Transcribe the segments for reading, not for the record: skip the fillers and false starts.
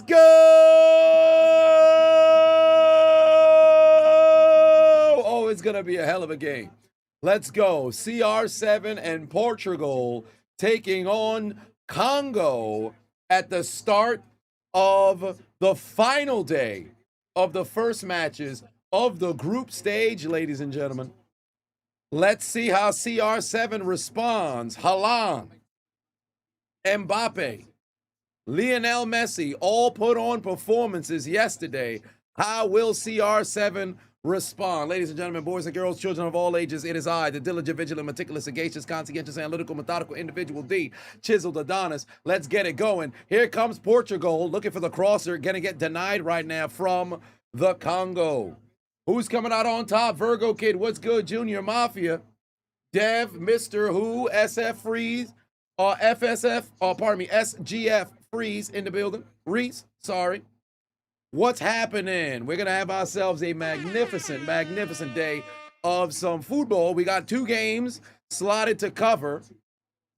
go! Oh, it's going to be a hell of a game. Let's go. CR7 and Portugal taking on Congo at the start of the final day of the first matches of the group stage, ladies and gentlemen. Let's see how CR7 responds. Haaland, Mbappe, Lionel Messi all put on performances yesterday. How will CR7 respond? Ladies and gentlemen, boys and girls, children of all ages, it is I, the diligent, vigilant, meticulous, sagacious, conscientious, analytical, methodical individual D, Chiseled Adonis. Let's get it going. Here comes Portugal looking for the crosser, gonna get denied right now from the Congo. Who's coming out on top? Virgo Kid, what's good? Junior Mafia, Dev, Mr. Who, SF Freeze, FSF, pardon me, SGF Freeze in the building. Reese, sorry. What's happening? We're going to have ourselves a magnificent, magnificent day of some football. We got two games slotted to cover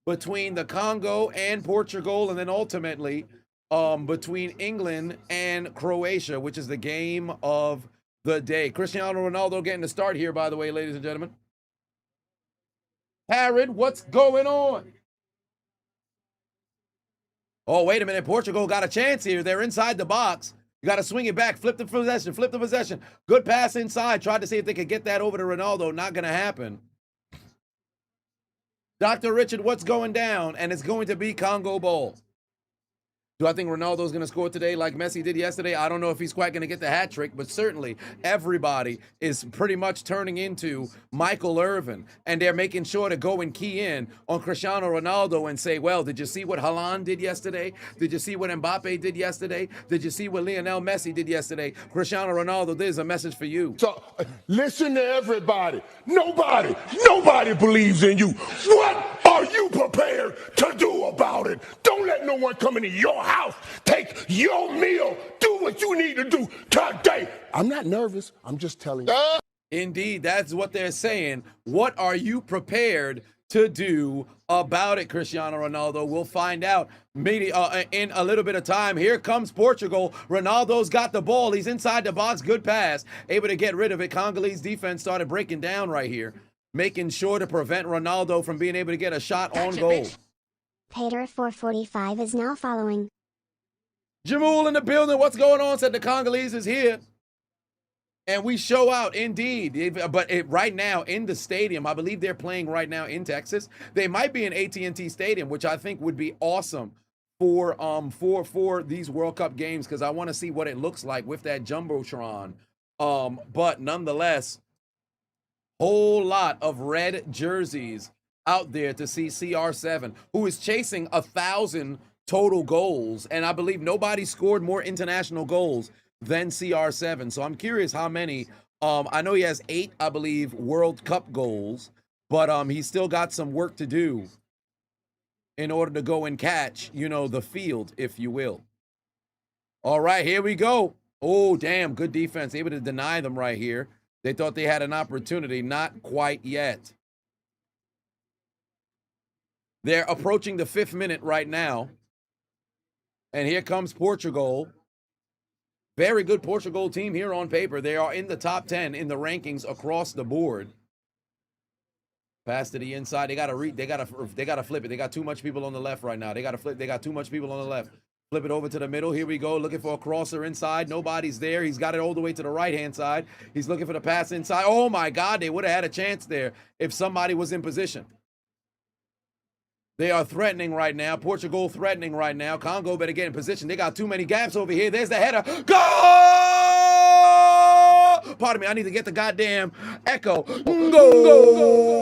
between the Congo and Portugal, and then ultimately between England and Croatia, which is the game of the day. Cristiano Ronaldo getting the start here, by the way, ladies and gentlemen. Harrod, what's going on? Oh, wait a minute. Portugal got a chance here. They're inside the box. You got to swing it back. Flip the possession. Flip the possession. Good pass inside. Tried to see if they could get that over to Ronaldo. Not going to happen. Dr. Richard, what's going down? And it's going to be Congo ball. Do I think Ronaldo's going to score today like Messi did yesterday? I don't know if he's quite going to get the hat trick, but certainly everybody is pretty much turning into Michael Irvin, and they're making sure to go and key in on Cristiano Ronaldo and say, well, did you see what Haaland did yesterday? Did you see what Mbappe did yesterday? Did you see what Lionel Messi did yesterday? Cristiano Ronaldo, there's a message for you. So listen to everybody. Nobody believes in you. What are you prepared to do about it? Don't let no one come into your house, take your meal, do what you need to do today. I'm not nervous. I'm just telling you. Indeed, that's what they're saying. What are you prepared to do about it, Cristiano Ronaldo? We'll find out maybe in a little bit of time. Here comes Portugal. Ronaldo's got the ball. He's inside the box. Good pass. Able to get rid of it. Congolese defense started breaking down right here, making sure to prevent Ronaldo from being able to get a shot on goal. Pater 445 is now following. Jamul in the building. What's going on? Said the Congolese is here. And we show out, indeed. But right now in the stadium, I believe they're playing right now in Texas. They might be in AT&T Stadium, which I think would be awesome for these World Cup games, because I want to see what it looks like with that Jumbotron. But nonetheless, whole lot of red jerseys out there to see CR7, who is chasing 1,000 total goals. And I believe nobody scored more international goals than CR7. So I'm curious how many. I know he has 8, I believe, World Cup goals, but he's still got some work to do in order to go and catch, the field, if you will. All right, here we go. Oh, damn, good defense. Able to deny them right here. They thought they had an opportunity. Not quite yet. They're approaching the 5th minute right now. And here comes Portugal. Very good Portugal team here on paper. They are in the top 10 in the rankings across the board. Pass to the inside. They gotta flip it. They got too much people on the left right now. They gotta flip. They got too much people on the left. Flip it over to the middle. Here we go. Looking for a crosser inside. Nobody's there. He's got it all the way to the right-hand side. He's looking for the pass inside. Oh, my God. They would have had a chance there if somebody was in position. They are threatening right now. Portugal threatening right now. Congo better get in position. They got too many gaps over here. There's the header. Goal! Pardon me. I need to get the goddamn echo. Goal!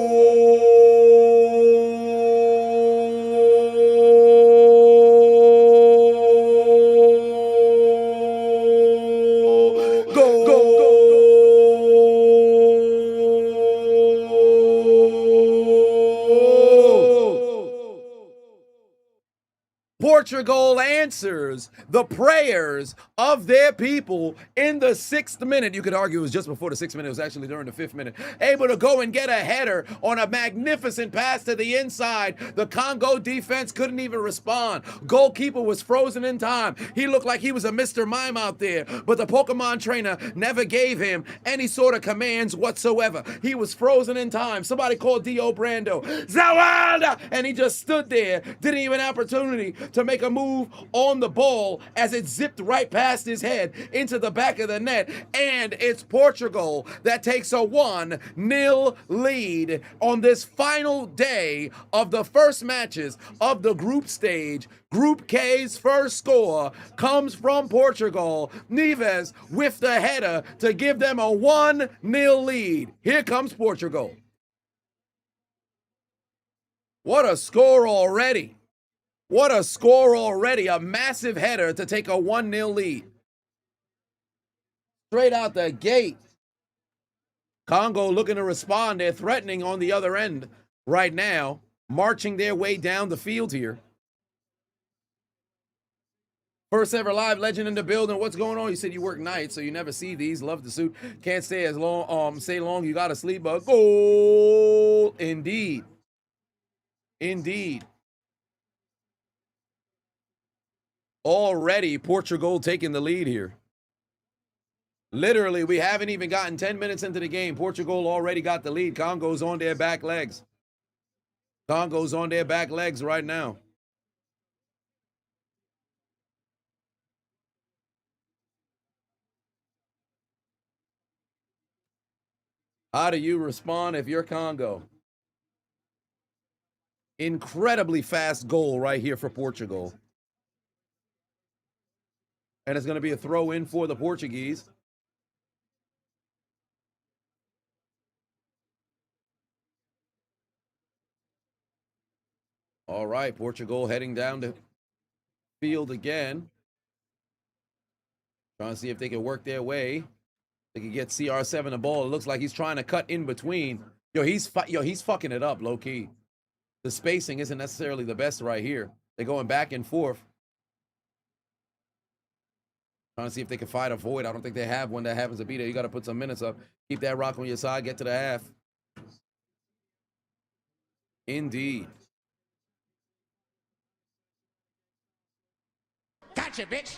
Portugal answers the prayers of their people in the 6th minute. You could argue it was just before the 6th minute. It was actually during the 5th minute. Able to go and get a header on a magnificent pass to the inside. The Congo defense couldn't even respond. Goalkeeper was frozen in time. He looked like he was a Mr. Mime out there, but the Pokemon trainer never gave him any sort of commands whatsoever. He was frozen in time. Somebody called Dio Brando, Zawada! And he just stood there, didn't even have opportunity to make a move on the ball as it zipped right past his head into the back of the net. And it's Portugal that takes a 1-0 lead on this final day of the first matches of the group stage. Group K's first score comes from Portugal. Neves with the header to give them a 1-0 lead. Here comes Portugal. What a score already. What a score already. A massive header to take a 1-0 lead. Straight out the gate. Congo looking to respond. They're threatening on the other end right now, marching their way down the field here. First ever live legend in the building. What's going on? You said you work nights, so you never see these. Love the suit. Can't stay as long. Stay long. You gotta sleep. But goal, indeed, indeed. Already, Portugal taking the lead here. Literally, we haven't even gotten 10 minutes into the game. Portugal already got the lead. Congo's on their back legs. Congo's on their back legs right now. How do you respond if you're Congo? Incredibly fast goal right here for Portugal. And it's going to be a throw in for the Portuguese. All right, Portugal heading down the field again. Trying to see if they can work their way. They can get CR7 the ball. It looks like he's trying to cut in between. He's fucking it up low key. The spacing isn't necessarily the best right here. They're going back and forth. Trying to see if they can fight a void. I don't think they have one that happens to be there. You got to put some minutes up. Keep that rock on your side. Get to the half. Indeed. Gotcha, bitch.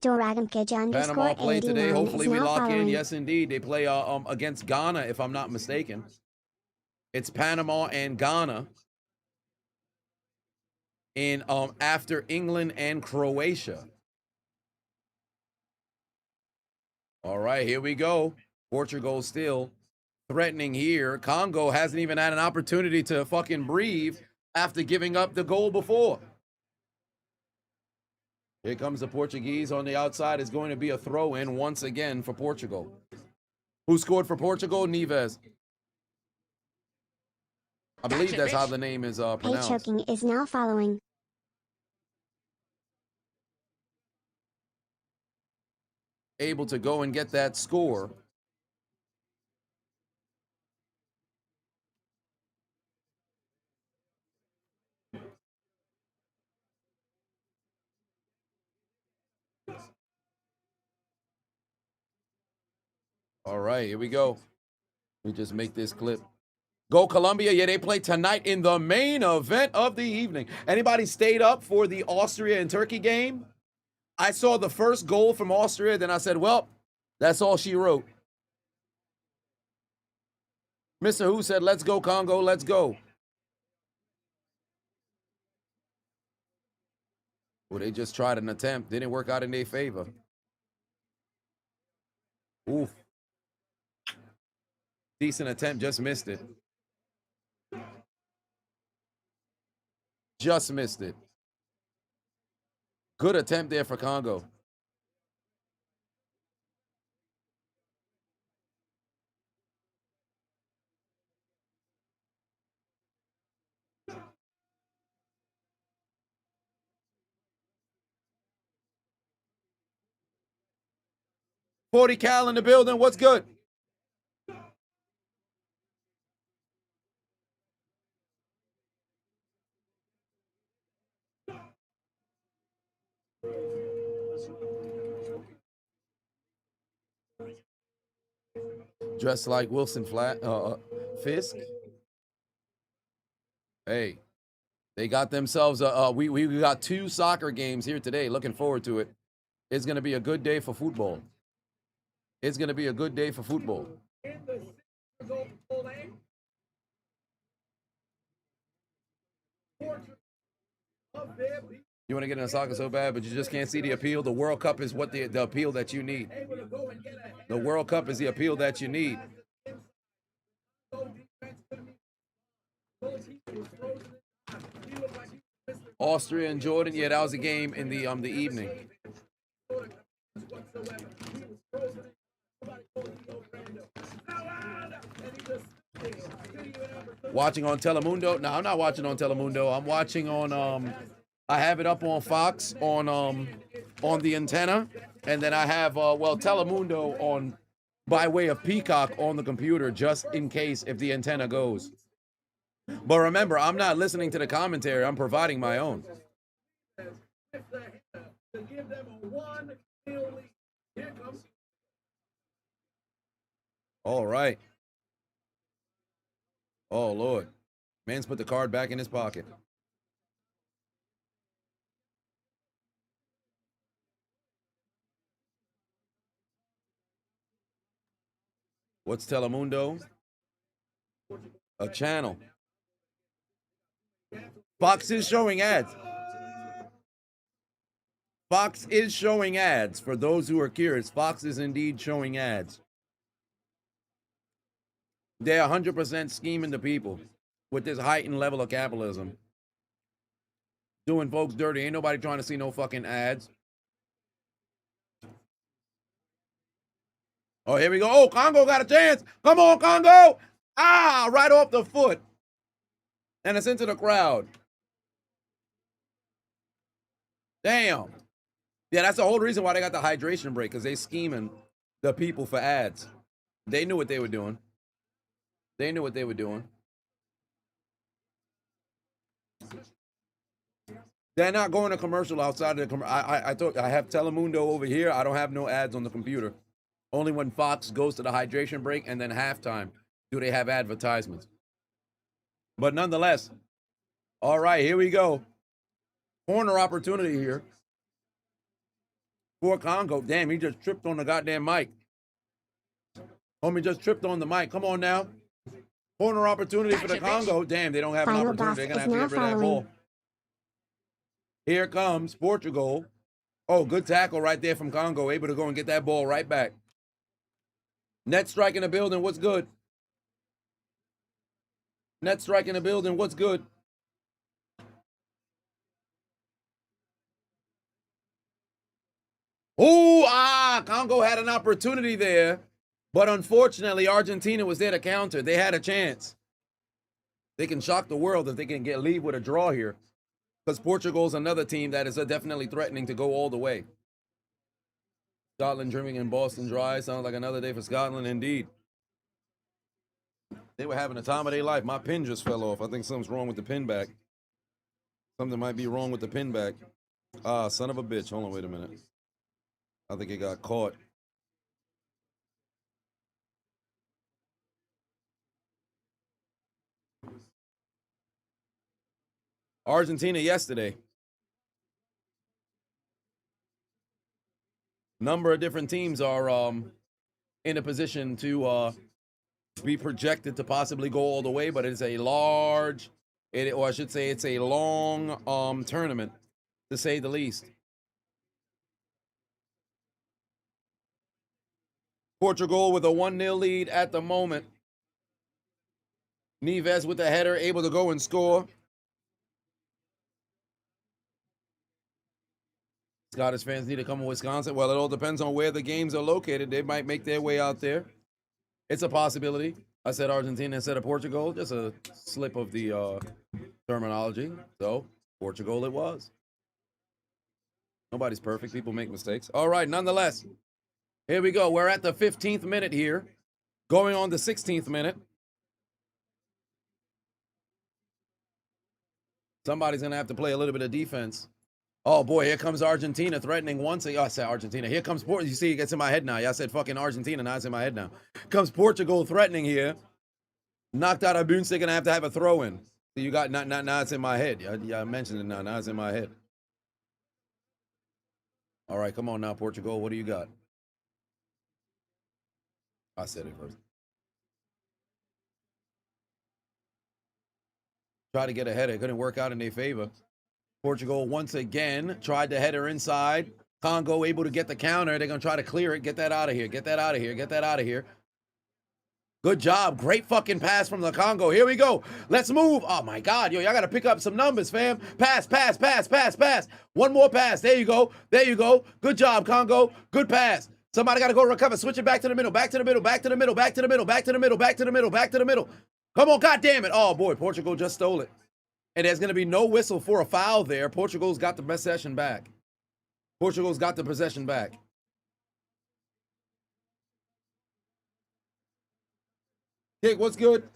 Doragam Kij underscore Panama play today. 89 Hopefully is we now lock following. in. Yes, indeed. They play against Ghana, if I'm not mistaken. It's Panama and Ghana in after England and Croatia. All right, here we go. Portugal still threatening here. Congo hasn't even had an opportunity to fucking breathe after giving up the goal before. Here comes the Portuguese on the outside. It's going to be a throw-in once again for Portugal. Who scored for Portugal? Neves. I believe that's how the name is pronounced. Choking is now following. Able to go and get that score. All right, here we go. Let me just make this clip. Go Colombia. Yeah, they play tonight in the main event of the evening. Anybody stayed up for the Austria and Turkey game? I saw the first goal from Austria, then I said, well, that's all she wrote. Mr. Who said, let's go, Congo, let's go. Well, they just tried an attempt. Didn't work out in their favor. Oof. Decent attempt, just missed it. Just missed it. Good attempt there for Congo. $40 Cal in the building. What's good? Dressed like Wilson Fisk. Hey, they got themselves we got 2 soccer games here today. Looking forward to it. It's gonna be a good day for football. It's gonna be a good day for football. You want to get into soccer so bad, but you just can't see the appeal. The World Cup is what the appeal that you need. The World Cup is the appeal that you need. Austria and Jordan. Yeah, that was a game in the evening. Watching on Telemundo? No, I'm not watching on Telemundo. I'm watching on I have it up on Fox on the antenna, and then I have Telemundo on by way of Peacock on the computer just in case if the antenna goes. But remember, I'm not listening to the commentary. I'm providing my own. All right. Oh, Lord. Man's put the card back in his pocket. What's Telemundo? A channel. Fox is showing ads. Fox is showing ads. For those who are curious, Fox is indeed showing ads. They're 100% scheming the people with this heightened level of capitalism. Doing folks dirty. Ain't nobody trying to see no fucking ads. Oh, here we go. Oh, Congo got a chance. Come on, Congo. Ah, right off the foot. And it's into the crowd. Damn. Yeah, that's the whole reason why they got the hydration break, because they scheming the people for ads. They knew what they were doing. They knew what they were doing. They're not going to commercial outside of the I have Telemundo over here. I don't have no ads on the computer. Only when Fox goes to the hydration break and then halftime do they have advertisements. But nonetheless, all right, here we go. Corner opportunity here for Congo. Damn, he just tripped on the goddamn mic. Homie just tripped on the mic. Come on now. Corner opportunity for the Congo. Damn, they don't have an opportunity. They're going to have to get rid of that ball. Here comes Portugal. Oh, good tackle right there from Congo. Able to go and get that ball right back. Net strike in the building. What's good? Net strike in the building. What's good? Oh, Congo had an opportunity there. But unfortunately, Argentina was there to counter. They had a chance. They can shock the world if they can leave with a draw here. Because Portugal's another team that is definitely threatening to go all the way. Scotland dreaming in Boston dry. Sounds like another day for Scotland, indeed. They were having a time of their life. My pin just fell off. I think something's wrong with the pin back. Something might be wrong with the pin back. Son of a bitch. Hold on, wait a minute. I think it got caught. Argentina yesterday. Number of different teams are in a position to be projected to possibly go all the way, but it's a large, or I should say it's a long tournament, to say the least. Portugal with a 1-0 lead at the moment. Neves with the header, able to go and score. Scottish fans need to come to Wisconsin. Well, it all depends on where the games are located. They might make their way out there. It's a possibility. I said Argentina instead of Portugal. Just a slip of the terminology. So, Portugal it was. Nobody's perfect. People make mistakes. All right, nonetheless. Here we go. We're at the 15th minute here. Going on the 16th minute. Somebody's going to have to play a little bit of defense Oh boy, here comes Argentina threatening once. Oh, I said Argentina. Here comes Portugal. You see, it gets in my head now. Y'all said fucking Argentina. Now it's in my head now. Comes Portugal threatening here. Knocked out a Boonstick and I have to have a throw in. So you got now it's in my head. Yeah, I mentioned it now. Now it's in my head. All right, come on now, Portugal. What do you got? I said it first. Try to get a header. Couldn't work out in their favor. Portugal once again tried to header inside. Congo able to get the counter. They're going to try to clear it. Get that out of here. Get that out of here. Get that out of here. Good job. Great fucking pass from the Congo. Here we go. Let's move. Oh, my God. Yo, y'all got to pick up some numbers, fam. Pass, pass, pass, pass, pass. One more pass. There you go. There you go. Good job, Congo. Good pass. Somebody got to go recover. Switch it back to the middle. Back to the middle. Back to the middle. Back to the middle. Back to the middle. Back to the middle. Back to the middle. Come on. God damn it. Oh, boy. Portugal just stole it. And there's going to be no whistle for a foul there. Portugal's got the possession back. Portugal's got the possession back. Dick, what's good?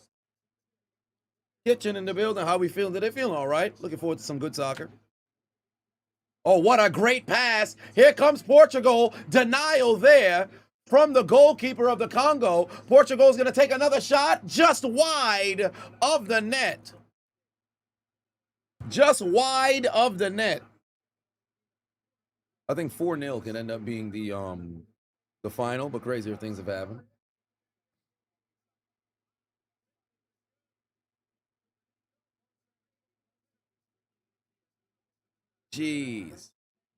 Kitchen in the building. How we feeling today? Feeling all right. Looking forward to some good soccer. Oh, what a great pass. Here comes Portugal. Denial there from the goalkeeper of the Congo. Portugal's going to take another shot just wide of the net. Just wide of the net. I think 4-0 can end up being the final, but crazier things have happened. Jeez.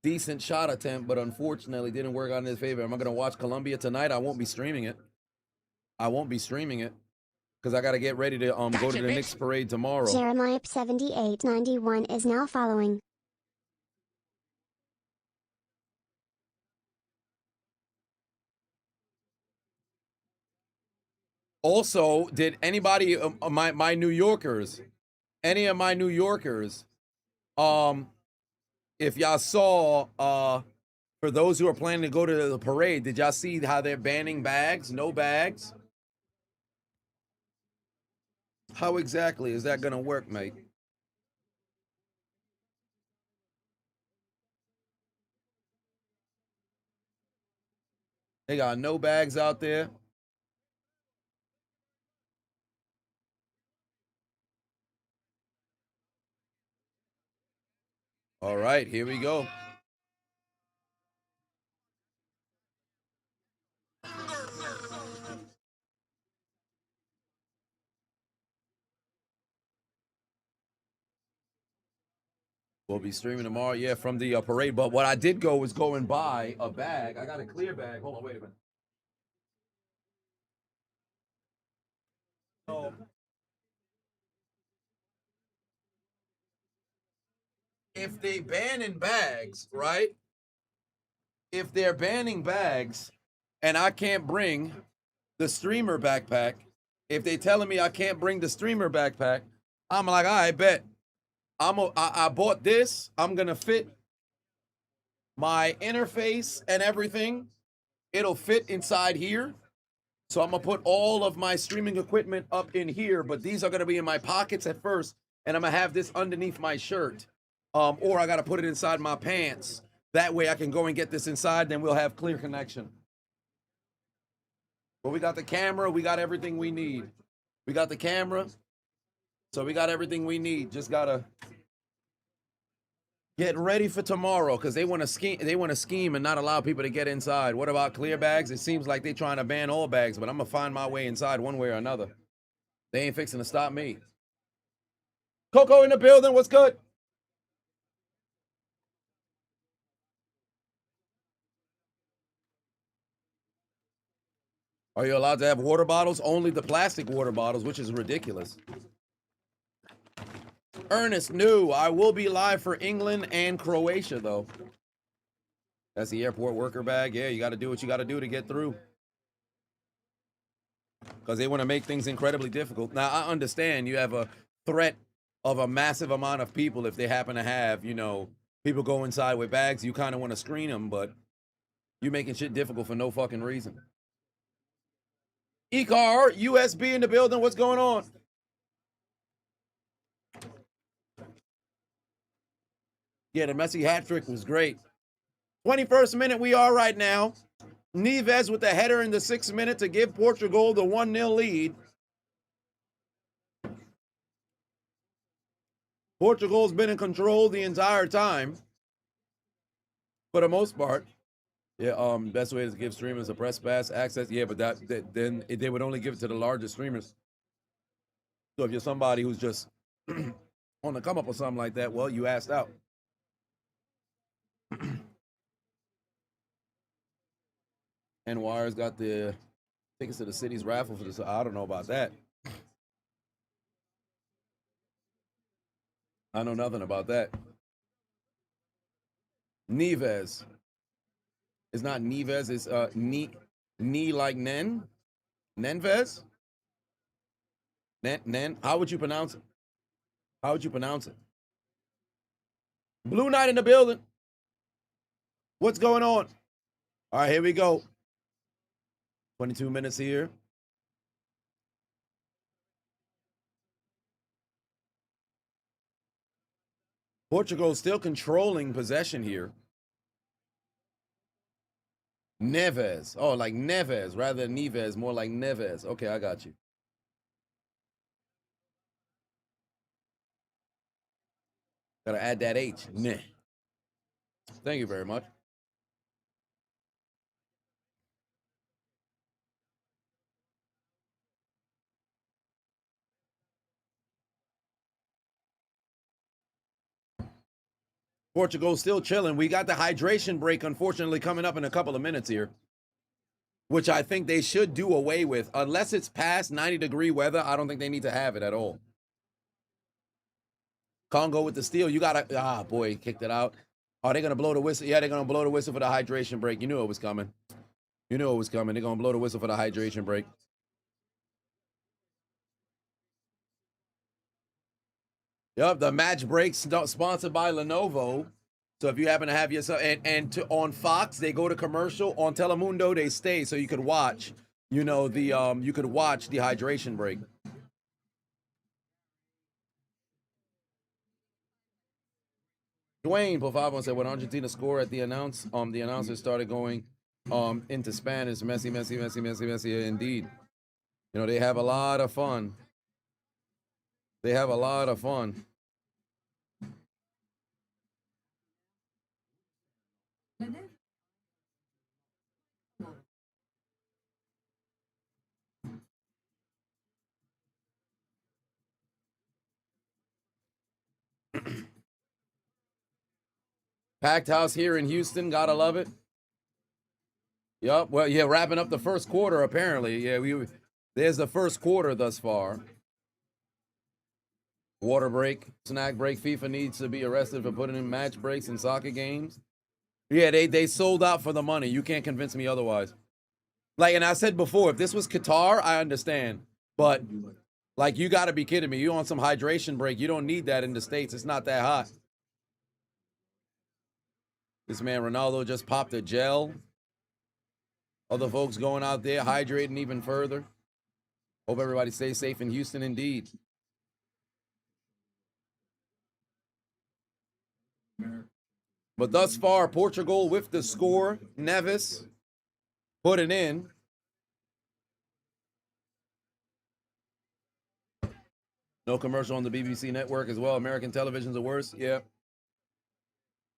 Decent shot attempt, but unfortunately didn't work out in his favor. Am I going to watch Colombia tonight? I won't be streaming it. I won't be streaming it because I got to get ready to go to the Knicks parade tomorrow. Jeremiah 7891 is now following. Also, did anybody, my New Yorkers, any of my New Yorkers, if y'all saw, for those who are planning to go to the parade, did y'all see how they're banning bags? No bags? How exactly is that going to work, mate? They got no bags out there. All right, here we go. We'll be streaming tomorrow, yeah, from the parade. But what I did go was go and buy a bag. I got a clear bag. Hold on, wait a minute. So, if they banning bags, right? If they're banning bags and I can't bring the streamer backpack, if they telling me I can't bring the streamer backpack, I'm like, all right, bet. I bought this. I'm going to fit my interface and everything. It'll fit inside here. So I'm going to put all of my streaming equipment up in here, but these are going to be in my pockets at first, and I'm going to have this underneath my shirt. Or I got to put it inside my pants. That way I can go and get this inside, then we'll have clear connection. But we got the camera. We got everything we need. We got the camera. So we got everything we need. Just got to get ready for tomorrow because they want to scheme. They want to scheme and not allow people to get inside. What about clear bags? It seems like they're trying to ban all bags, but I'm going to find my way inside one way or another. They ain't fixing to stop me. Coco in the building. What's good? Are you allowed to have water bottles? Only the plastic water bottles, which is ridiculous. Ernest, new. I will be live for England and Croatia, though. That's the airport worker bag. Yeah, you got to do what you got to do to get through. Because they want to make things incredibly difficult. Now, I understand you have a threat of a massive amount of people if they happen to have, you know, people go inside with bags. You kind of want to screen them, but you're making shit difficult for no fucking reason. E-car, USB in the building. What's going on? Yeah, the Messi hat trick was great. 21st minute we are right now. Neves with the header in the 6th minute to give Portugal the 1-0 lead. Portugal's been in control the entire time, for the most part. Yeah, best way is to give streamers a press pass access. Yeah, but then they would only give it to the largest streamers. So if you're somebody who's just on the come up or something like that, well, you asked out. And Wire's got the tickets to the city's raffle for this. I don't know about that. I know nothing about that. Neves. It's not Neves, it's Ni like Nen. Nenves? Nen. How would you pronounce it? How would you pronounce it? Blue Knight in the building. What's going on? All right, here we go. 22 minutes here. Portugal still controlling possession here. Neves. Oh, like Neves rather than Neves, more like Neves. Okay, I got you. Gotta add that H. Meh. Thank you very much. Portugal still chilling. We got the hydration break, unfortunately, coming up in a couple of minutes here, which I think they should do away with. Unless it's past 90-degree weather, I don't think they need to have it at all. Congo with the steal. You got to, boy, kicked it out. Are they going to blow the whistle? Yeah, they're going to blow the whistle for the hydration break. You knew it was coming. You knew it was coming. They're going to blow the whistle for the hydration break. Yep, the match breaks sponsored by Lenovo. So if you happen to have yourself, on Fox, they go to commercial. On Telemundo, they stay so you could watch, you could watch the hydration break. Dwayne Pofavo said when Argentina scored at the announcer started going into Spanish. Messi, indeed. You know, they have a lot of fun. They have a lot of fun. Packed house here in Houston. Gotta love it. Yep. Well, yeah, wrapping up the first quarter, apparently. Yeah, there's the first quarter thus far. Water break, snack break. FIFA needs to be arrested for putting in match breaks in soccer games. Yeah, they sold out for the money. You can't convince me otherwise. Like, and I said before, if this was Qatar, I understand. But, like, you got to be kidding me. You on some hydration break. You don't need that in the States. It's not that hot. This man Ronaldo just popped a gel. Other folks going out there hydrating even further. Hope everybody stays safe in Houston indeed. But thus far, Portugal with the score. Neves put it in. No commercial on the BBC network as well. American television's the worst. Yeah.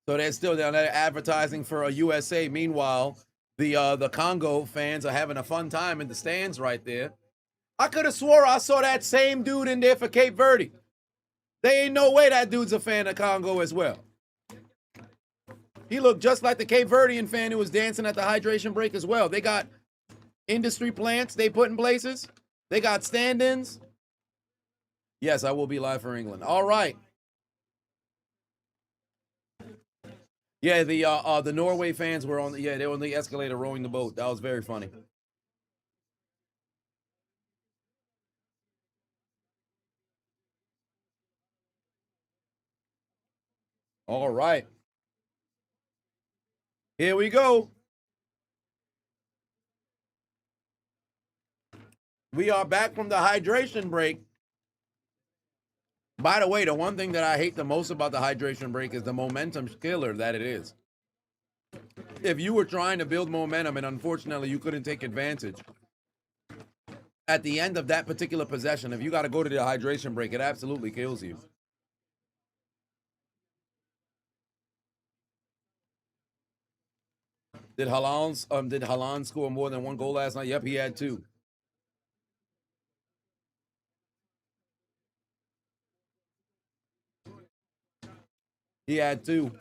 So they're still down there advertising for a USA. Meanwhile, the Congo fans are having a fun time in the stands right there. I could have swore I saw that same dude in there for Cape Verde. There ain't no way that dude's a fan of Congo as well. He looked just like the Cape Verdean fan who was dancing at the hydration break as well. They got industry plants they put in places. They got stand-ins. Yes, I will be live for England. All right. Yeah, the Norway fans were they were on the escalator rowing the boat. That was very funny. All right. Here we go. We are back from the hydration break. By the way, the one thing that I hate the most about the hydration break is the momentum killer that it is. If you were trying to build momentum and unfortunately you couldn't take advantage, at the end of that particular possession, if you got to go to the hydration break, it absolutely kills you. Did Halan score more than one goal last night? Yep, he had 2. He had 2.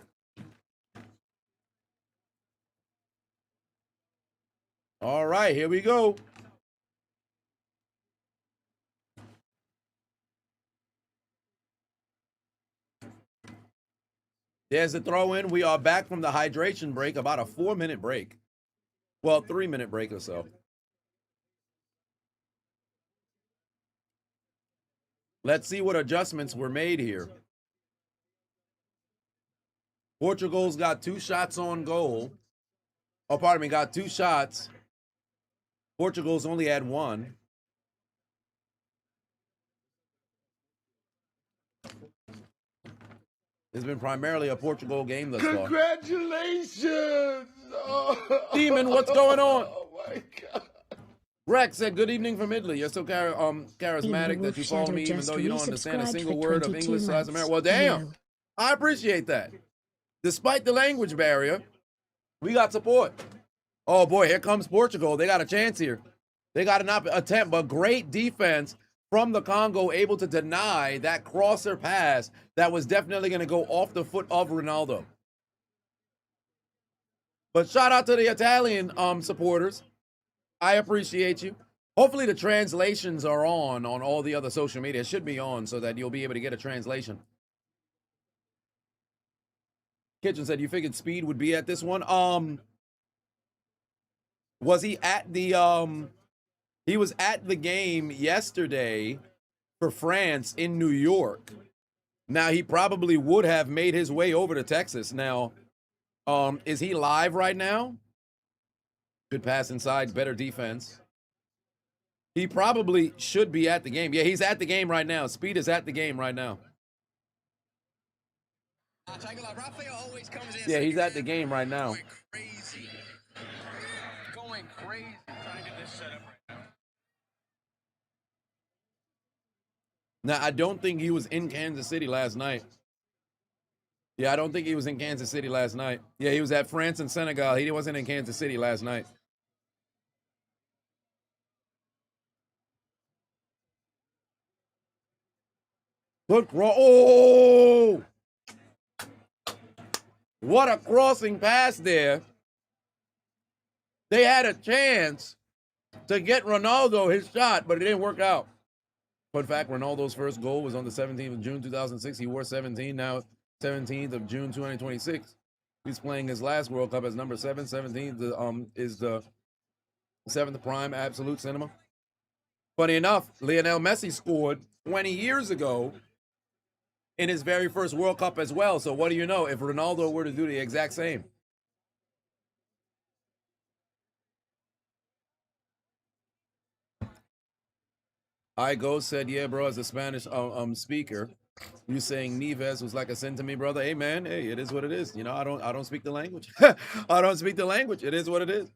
All right, here we go. There's a throw in. We are back from the hydration break, about a 4-minute break. Well, 3-minute break or so. Let's see what adjustments were made here. Portugal's got 2 shots on goal. Oh, pardon me, got 2 shots. Portugal's only had 1. It's been primarily a Portugal game thus far. Congratulations! Oh, Demon, what's going on? oh my God. Rex said, good evening from Italy. You're so charismatic that you follow me even though you don't understand a single word of English / American. Well, damn. Hello. I appreciate that. Despite the language barrier, we got support. Oh, boy, here comes Portugal. They got a chance here. They got an attempt, but great defense from the Congo, able to deny that crosser pass that was definitely going to go off the foot of Ronaldo. But shout out to the Italian supporters. I appreciate you. Hopefully the translations are on all the other social media. It should be on so that you'll be able to get a translation. Kitchen said, you figured Speed would be at this one? Was he at the he was at the game yesterday for France in New York. Now he probably would have made his way over to Texas. Now, is he live right now? Good pass inside, better defense. He probably should be at the game. Yeah, he's at the game right now. Speed is at the game right now. Yeah, he's at the game right now. Going crazy trying to get this set up right now. Now, I don't think he was in Kansas City last night. Yeah, I don't think he was in Kansas City last night. Yeah, he was at France and Senegal. He wasn't in Kansas City last night. Look, oh! What a crossing pass there. They had a chance to get Ronaldo his shot, but it didn't work out. Fun fact, Ronaldo's first goal was on the 17th of June, 2006. He wore 17, now 17th of June, 2026. He's playing his last World Cup as number 7. 17th is the 7th prime absolute cinema. Funny enough, Lionel Messi scored 20 years ago in his very first World Cup as well. So what do you know if Ronaldo were to do the exact same? Igo said, yeah, bro, as a Spanish speaker, you saying Neves was like a sin to me, brother. Hey, man, hey, it is what it is. You know, I don't speak the language. I don't speak the language. It is what it is.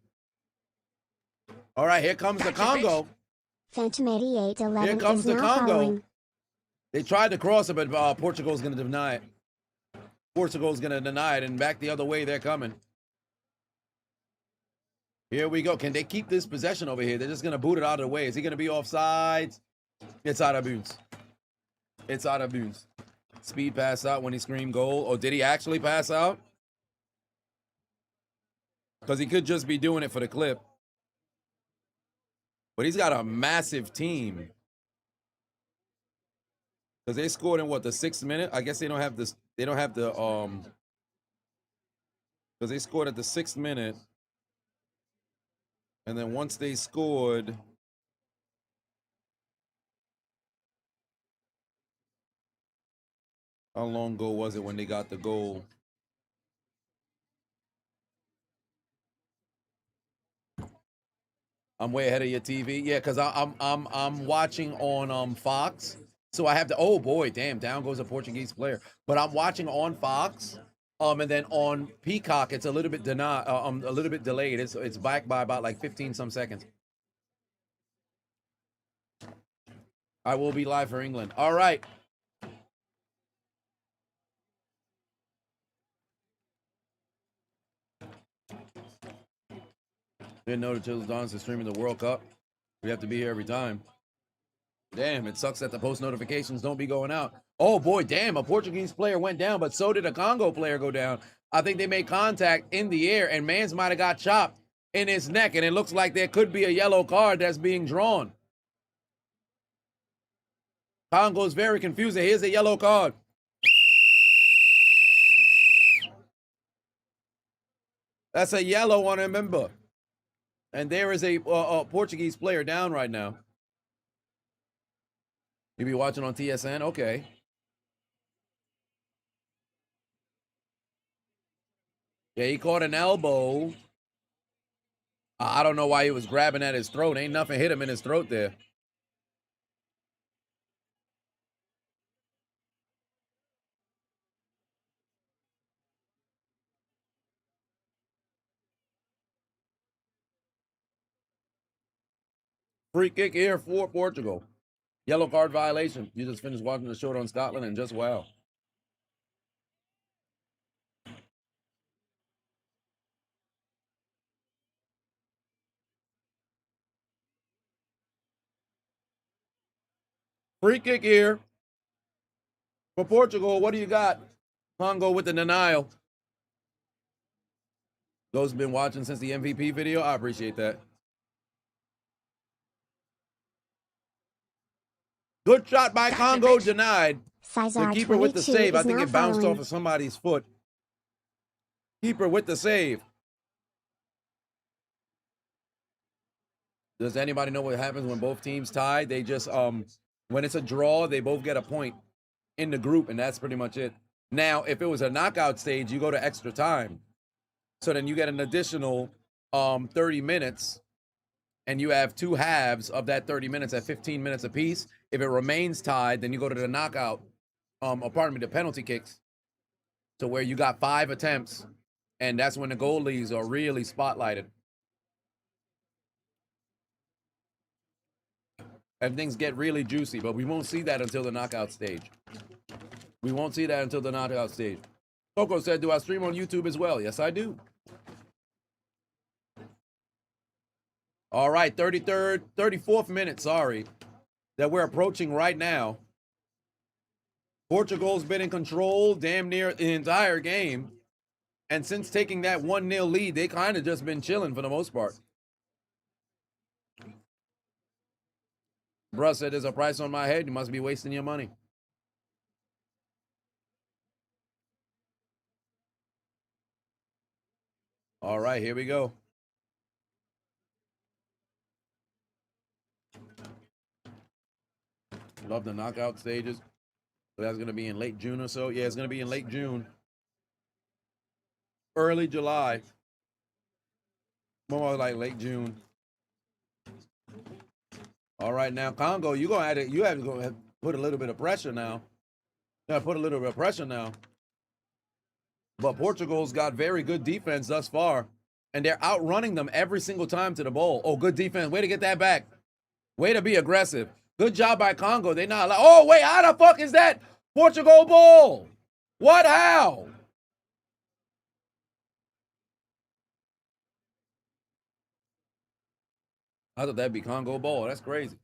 All right, here comes the Congo. Phantom 8811 Here comes is the now Congo. following. They tried to cross it, but Portugal's going to deny it. Portugal's going to deny it, and back the other way they're coming. Here we go. Can they keep this possession over here? They're just going to boot it out of the way. Is he going to be offsides? It's out of bounds. It's out of bounds. Speed pass out when he screamed goal. Or did he actually pass out? Because he could just be doing it for the clip. But he's got a massive team. Because they scored in what, the 6th minute? I guess they don't have this. They don't have the because they scored at the 6th minute. And then once they scored, how long ago was it when they got the goal? I'm way ahead of your TV. Yeah, because I'm watching on Fox. So I have to, oh boy, damn, down goes a Portuguese player. But I'm watching on Fox, and then on Peacock, it's a little bit a little bit delayed. It's back by about like 15 some seconds. I will be live for England. All right. Didn't know the Chiseled Adonis is streaming the World Cup. We have to be here every time. Damn, it sucks that the post notifications don't be going out. Oh boy, damn, a Portuguese player went down, but so did a Congo player go down. I think they made contact in the air, and Mans might have got chopped in his neck, and it looks like there could be a yellow card that's being drawn. Congo's very confusing. Here's a yellow card. That's a yellow on a member. And there is a Portuguese player down right now. You be watching on TSN? Okay. Yeah, he caught an elbow. I don't know why he was grabbing at his throat. Ain't nothing hit him in his throat there. Free kick here for Portugal. Yellow card violation. You just finished watching the show on Scotland and just wow. Free kick here for Portugal. What do you got? Congo with the denial. Those have been watching since the MVP video. I appreciate that. Good shot by Congo, denied. The keeper with the save. I think it bounced off of somebody's foot. Keeper with the save. Does anybody know what happens when both teams tie? They just, when it's a draw, they both get a point in the group, and that's pretty much it. Now, if it was a knockout stage, you go to extra time. So then you get an additional 30 minutes, and you have two halves of that 30 minutes at 15 minutes apiece. If it remains tied, then you go to the knockout, the penalty kicks, to where you got 5 attempts, and that's when the goalies are really spotlighted. And things get really juicy, but we won't see that until the knockout stage. We won't see that until the knockout stage. Coco said, do I stream on YouTube as well? Yes, I do. All right, 34th minute, sorry, that we're approaching right now. Portugal's been in control damn near the entire game. And since taking that 1-0 lead, they kind of just been chilling for the most part. Bruh said, there's a price on my head. You must be wasting your money. All right, here we go. Love the knockout stages. So that's going to be in late June or so. Yeah, it's going to be in late June. Early July. More like late June. All right, now Congo, you have to go put a little bit of pressure now. You got to put a little bit of pressure now. But Portugal's got very good defense thus far, and they're outrunning them every single time to the ball. Oh, good defense. Way to get that back. Way to be aggressive. Good job by Congo. They not allowed. Oh, wait, how the fuck is that Portugal ball? What? How? I thought that'd be Congo ball. That's crazy.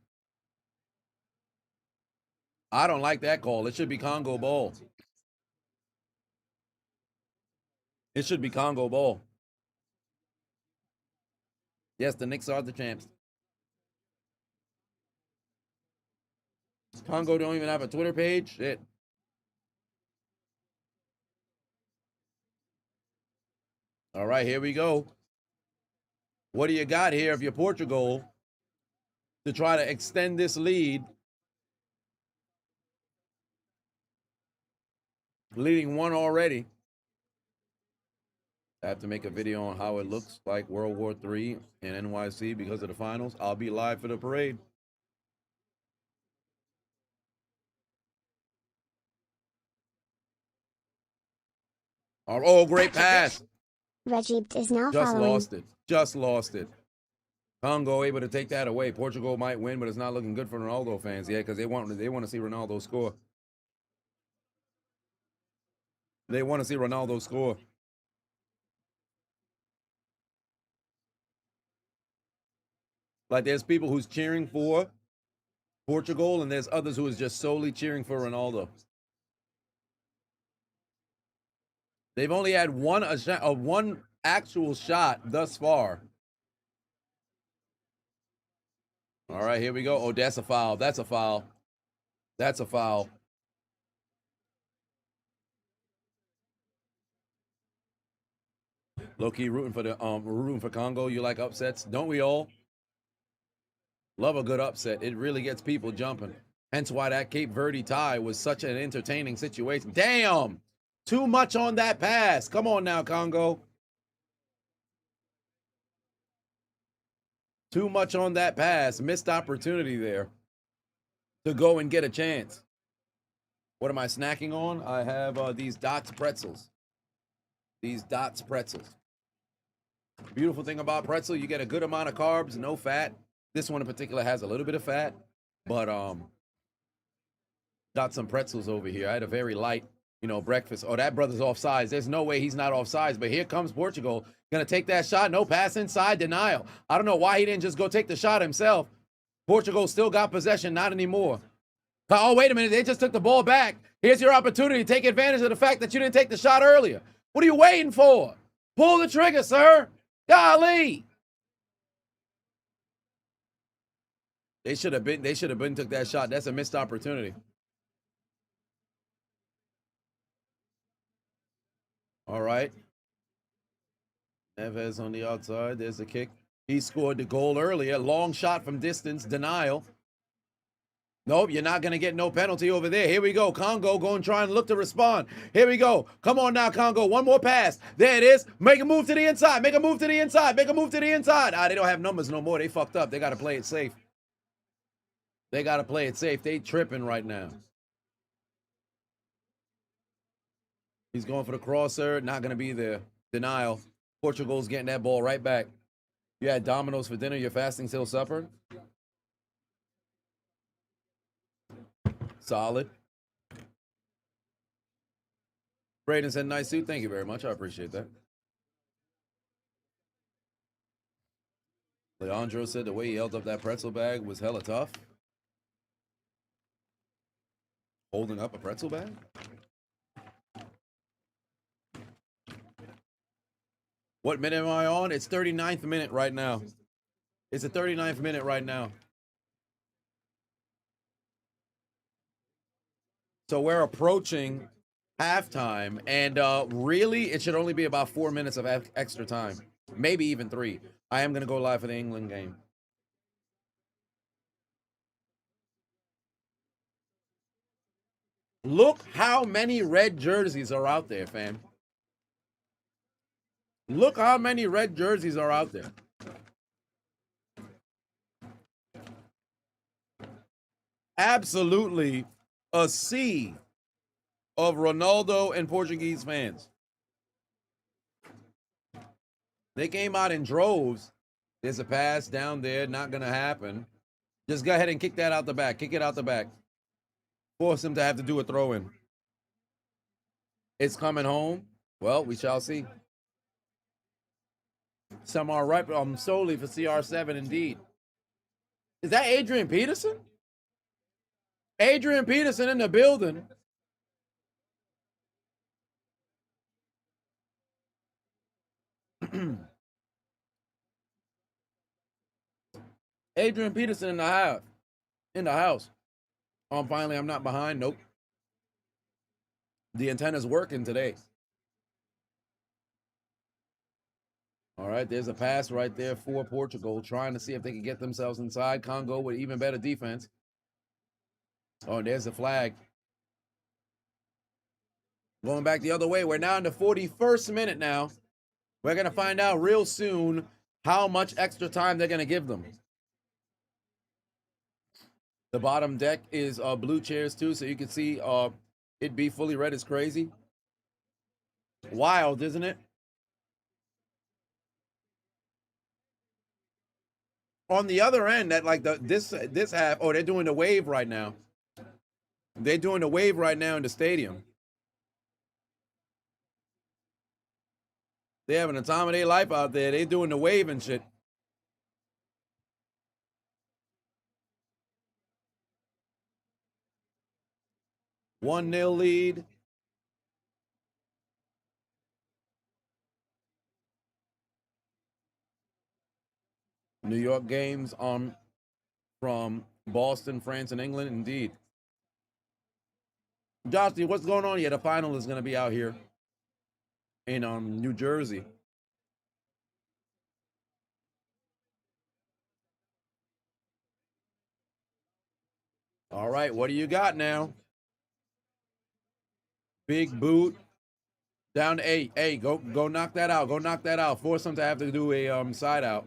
I don't like that call. It should be Congo ball. It should be Congo ball. Yes, the Knicks are the champs. Congo don't even have a Twitter page? Shit. All right, here we go. What do you got here if you're Portugal to try to extend this lead? Leading 1 already. I have to make a video on how it looks like World War III in NYC because of the finals. I'll be live for the parade. Oh, great pass. Egypt is now Just following. lost it. Just lost it. Congo able to take that away. Portugal might win, but it's not looking good for Ronaldo fans. Yeah, because they want to see Ronaldo score. They want to see Ronaldo score. Like there's people who's cheering for Portugal, and there's others who is just solely cheering for Ronaldo. They've only had one actual shot thus far. All right, here we go. Oh, that's a foul. That's a foul. That's a foul. Low-key rooting for Congo. You like upsets? Don't we all? Love a good upset. It really gets people jumping. Hence why that Cape Verde tie was such an entertaining situation. Damn! Too much on that pass. Come on now, Congo. Too much on that pass. Missed opportunity there to go and get a chance. What am I snacking on? I have these Dots pretzels. These Dots pretzels. Beautiful thing about pretzel, you get a good amount of carbs, no fat. This one in particular has a little bit of fat, but got some pretzels over here. I had a very light, breakfast. Oh, that brother's offsides. There's no way he's not offsides, but here comes Portugal. Gonna take that shot. No pass inside, denial. I don't know why he didn't just go take the shot himself. Portugal still got possession, not anymore. Oh, wait a minute. They just took the ball back. Here's your opportunity. Take advantage of the fact that you didn't take the shot earlier. What are you waiting for? Pull the trigger, sir. Golly. They should have been took that shot. That's a missed opportunity. All right. Neves on the outside. There's a kick. He scored the goal earlier. Long shot from distance. Denial. Nope, you're not going to get no penalty over there. Here we go. Congo going try and look to respond. Here we go. Come on now, Congo. One more pass. There it is. Make a move to the inside. Make a move to the inside. Make a move to the inside. They don't have numbers no more. They fucked up. They got to play it safe. They got to play it safe. They tripping right now. He's going for the crosser. Not going to be there. Denial. Portugal's getting that ball right back. You had Domino's for dinner. You're fasting till supper. Solid. Braden said, nice suit. Thank you very much. I appreciate that. Leandro said the way he held up that pretzel bag was hella tough. Holding up a pretzel bag? What minute am I on? It's 39th minute right now. It's the 39th minute right now. So we're approaching halftime, and really, it should only be about 4 minutes of extra time. Maybe even 3. I am going to go live for the England game. Look how many red jerseys are out there, fam. Look how many red jerseys are out there. Absolutely a sea of Ronaldo and Portuguese fans. They came out in droves. There's a pass down there, not going to happen. Just go ahead and kick that out the back. Kick it out the back. Force him to have to do a throw-in. It's coming home. Well, we shall see. Some are right solely for CR7 indeed. Is that Adrian Peterson? Adrian Peterson in the building. Adrian Peterson in the house. Finally, I'm not behind. Nope. The antenna's working today. All right, there's a pass right there for Portugal, trying to see if they can get themselves inside. Congo with even better defense. Oh, there's the flag. Going back the other way. We're now in the 41st minute now. We're going to find out real soon how much extra time they're going to give them. The bottom deck is blue chairs too, so you can see it be fully red is crazy. Wild, isn't it? On the other end, that like this half, oh, they're doing the wave right now. They're doing the wave right now in the stadium. They're having the time of their life out there. They're doing the wave and shit. One nil lead. New York games on from Boston, France, and England. Indeed. Joshy, what's going on? Yeah, the final is going to be out here in New Jersey. All right, what do you got now? Big boot. Down to 8. Hey, go knock that out. Go knock that out. Force them to have to do a side out.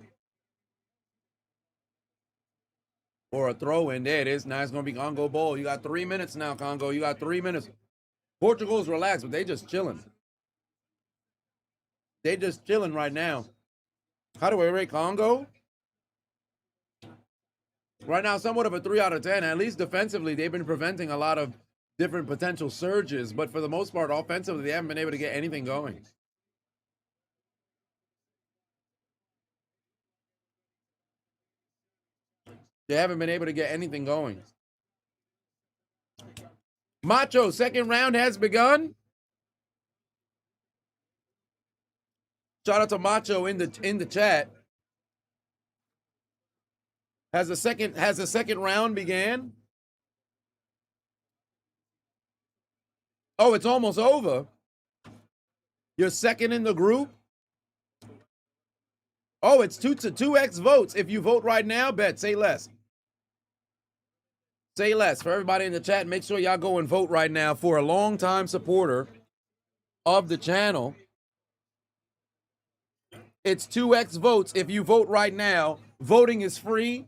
Or a throw in. There it is. Now it's going to be Congo ball. You got 3 minutes now, Congo. You got 3 minutes. Portugal's relaxed, but they just chilling. They just chilling right now. How do I rate Congo? Right now, somewhat of a 3 out of 10. At least defensively, they've been preventing a lot of different potential surges. But for the most part, offensively, they haven't been able to get anything going. They haven't been able to get anything going. Macho, second round has begun. Shout out to Macho in the chat. Has the second round began? Oh, it's almost over. You're second in the group. Oh, it's 2x votes. If you vote right now, bet, say less. Say less. For everybody in the chat, make sure y'all go and vote right now for a longtime supporter of the channel. It's 2x votes. If you vote right now, voting is free.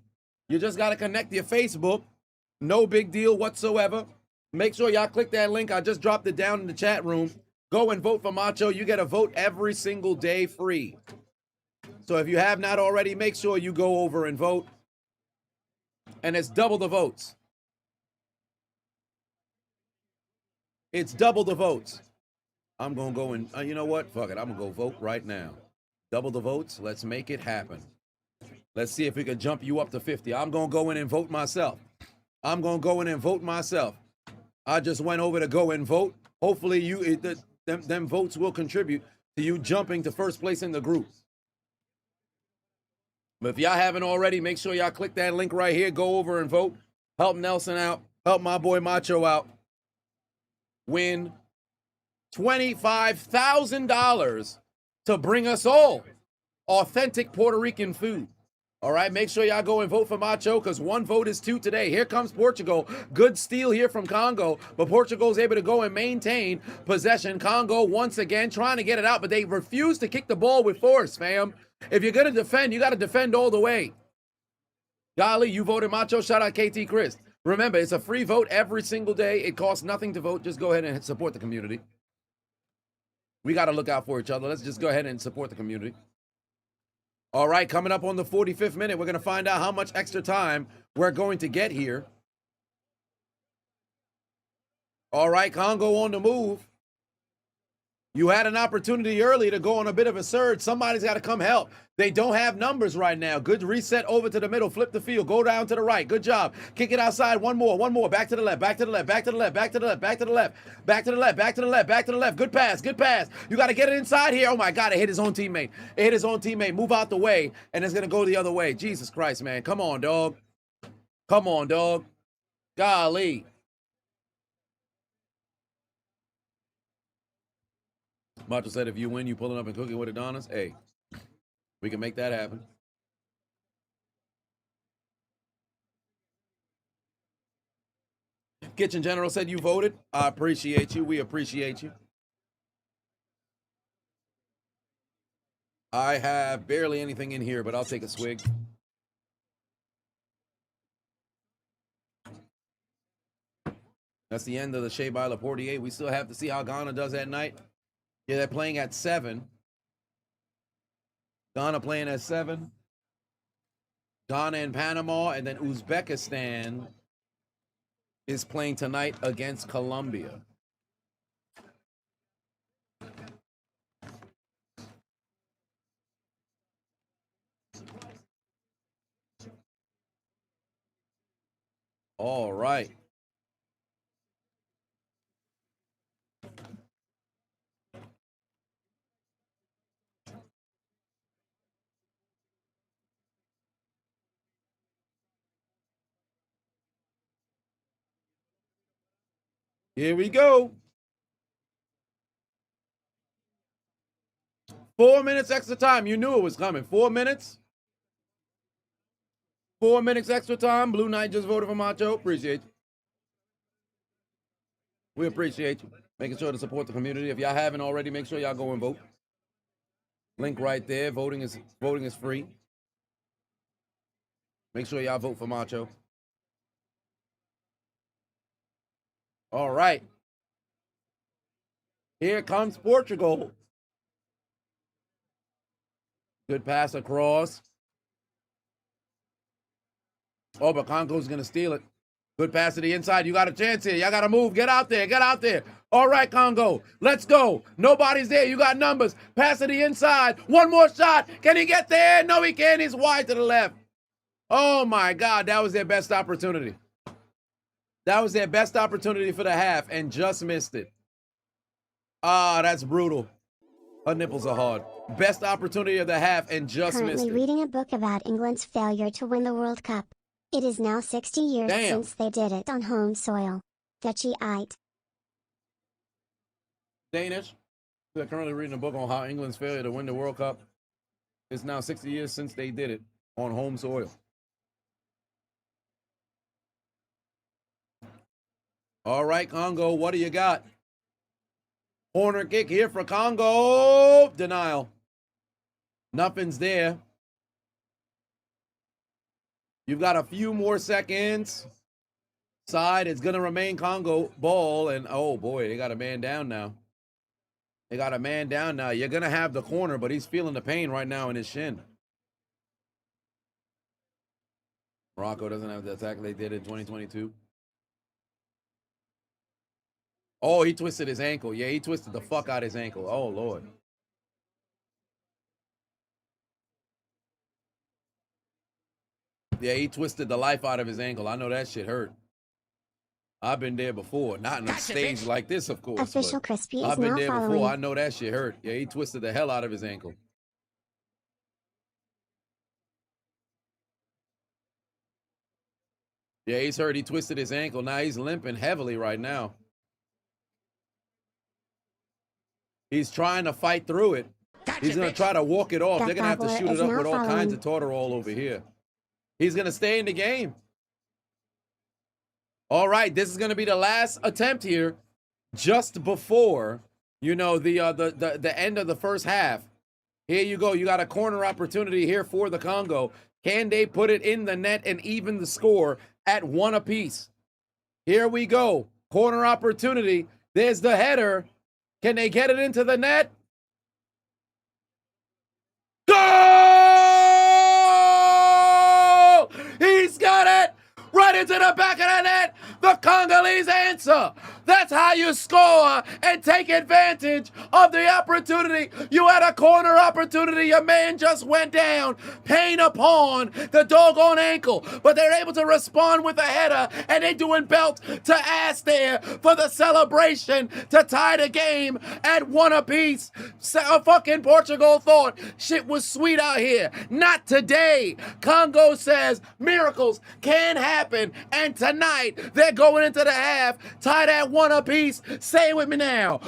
You just got to connect your Facebook. No big deal whatsoever. Make sure y'all click that link. I just dropped it down in the chat room. Go and vote for Macho. You get a vote every single day free. So if you have not already, make sure you go over and vote. And it's double the votes. It's double the votes. I'm going to go and, you know what? Fuck it. I'm going to go vote right now. Double the votes. Let's make it happen. Let's see if we can jump you up to 50. I'm going to go in and vote myself. I'm going to go in and vote myself. I just went over to go and vote. Hopefully them votes will contribute to you jumping to first place in the group. But if y'all haven't already, make sure y'all click that link right here. Go over and vote. Help Nelson out. Help my boy Macho out. Win $25,000 to bring us all authentic Puerto Rican food. All right, make sure y'all go and vote for Macho because 1 vote is 2 today. Here comes Portugal. Good steal here from Congo, but Portugal's able to go and maintain possession. Congo once again trying to get it out, but they refuse to kick the ball with force, fam. If you're going to defend, you got to defend all the way. Golly, you voted Macho. Shout out KT Chris. Remember, it's a free vote every single day. It costs nothing to vote. Just go ahead and support the community. We got to look out for each other. Let's just go ahead and support the community. All right, coming up on the 45th minute, we're going to find out how much extra time we're going to get here. All right, Congo on the move. You had an opportunity early to go on a bit of a surge. Somebody's got to come help. They don't have numbers right now. Good reset over to the middle. Flip the field. Go down to the right. Good job. Kick it outside. One more. Back to the left. Back to the left. Back to the left. Back to the left. Back to the left. Back to the left. Back to the left. Back to the left. Good pass. Good pass. You got to get it inside here. Oh, my God. It hit his own teammate. It hit his own teammate. Move out the way, and it's going to go the other way. Jesus Christ, man. Come on, dog. Come on, dog. Golly. Macho said, if you win, you pulling up and cooking with Adonis. Hey, we can make that happen. Kitchen General said you voted. I appreciate you. We appreciate you. I have barely anything in here, but I'll take a swig. That's the end of the Shea by Laportier. We still have to see how Ghana does at night. Yeah, they're playing at 7. Ghana playing at 7. Ghana and Panama, and then Uzbekistan is playing tonight against Colombia. All right. Here we go. 4 minutes extra time. You knew it was coming. 4 minutes. 4 minutes extra time. Blue Knight just voted for Macho. Appreciate you. We appreciate you. Making sure to support the community. If y'all haven't already, make sure y'all go and vote. Link right there. Voting is free. Make sure y'all vote for Macho. All right. Here comes Portugal. Good pass across. Oh, but Congo's going to steal it. Good pass to the inside. You got a chance here. Y'all got to move. Get out there. Get out there. All right, Congo. Let's go. Nobody's there. You got numbers. Pass to the inside. One more shot. Can he get there? No, he can't. He's wide to the left. Oh, my God. That was their best opportunity. That was their best opportunity for the half and just missed it. Ah, that's brutal. Her nipples are hard. Best opportunity of the half and just missed Currently it. reading a book about England's failure to win the World Cup. It is now 60 years since they did it on home soil. Dutchie-ite. Danish. They're currently reading a book on how England's failure to win the World Cup. It's now 60 years since they did it on home soil. All right, Congo, what do you got? Corner kick here for Congo. Denial. Nothing's there. You've got a few more seconds. Side, it's going to remain Congo ball. And, oh, boy, they got a man down now. They got a man down now. You're going to have the corner, but he's feeling the pain right now in his shin. Morocco doesn't have the attack they did in 2022. Oh, he twisted his ankle. Yeah, he twisted the fuck out his ankle. Oh, Lord. Yeah, he twisted the life out of his ankle. I know that shit hurt. I've been there before. Not in a stage like this, of course. Official Crispy is I've been now there following. before. I know that shit hurt. Yeah, he twisted the hell out of his ankle. Yeah, he's hurt. He twisted his ankle. Now he's limping heavily right now. He's trying to fight through it. He's going to try to walk it off. They're going to have to shoot it up with all kinds of Tortorol over here. He's going to stay in the game. All right, this is going to be the last attempt here just before, you know, the end of the first half. Here you go. You got a corner opportunity here for the Congo. Can they put it in the net and even the score at 1 apiece? Here we go. Corner opportunity. There's the header. Can they get it into the net? Goal! He's got it right into the back of the net. The Congolese answer. That's how you score and take advantage of the opportunity. You had a corner opportunity. Your man just went down. Pain upon the doggone ankle. But they're able to respond with a header. And they're doing belt to ass there for the celebration to tie the game at 1 apiece. So fucking Portugal thought shit was sweet out here. Not today. Congo says miracles can happen. And tonight they're going into the half tied at 1 apiece. Say it with me now.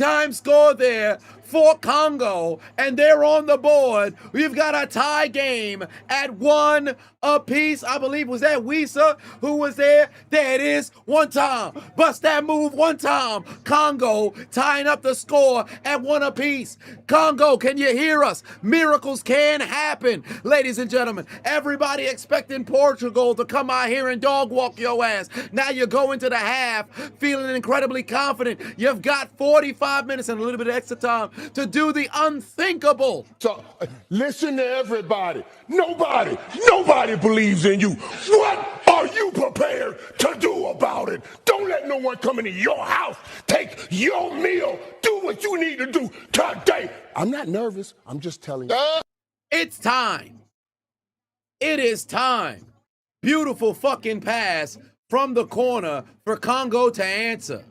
time score there for Congo, and they're on the board. We've got a tie game at 1 apiece. I believe, was that Wisa who was there? There it is. One time. Bust that move one time. Congo tying up the score at 1 apiece. Congo, can you hear us? Miracles can happen. Ladies and gentlemen, everybody expecting Portugal to come out here and dog walk your ass. Now you go into the half feeling incredibly confident. You've got 45 minutes and a little bit of extra time to do the unthinkable. So listen to everybody. Nobody believes in you. What are you prepared to do about it? Don't let no one come into your house, take your meal, do what you need to do today. I'm not nervous. I'm just telling you. It's time. It is time. Beautiful fucking pass from the corner for Congo to answer.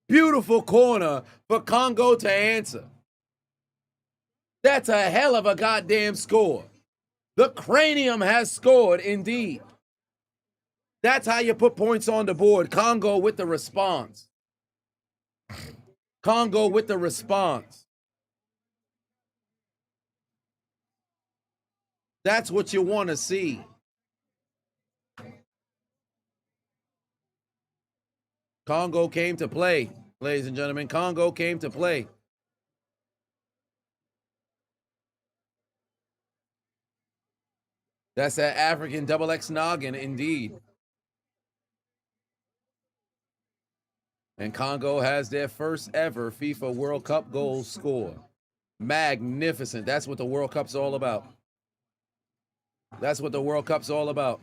Beautiful corner for Congo to answer. That's a hell of a goddamn score. The cranium has scored indeed. That's how you put points on the board. Congo with the response. Congo with the response. That's what you want to see. Congo came to play, ladies and gentlemen. Congo came to play. That's that African double X noggin, indeed. And Congo has their first ever FIFA World Cup goal score. Magnificent. That's what the World Cup's all about. That's what the World Cup's all about.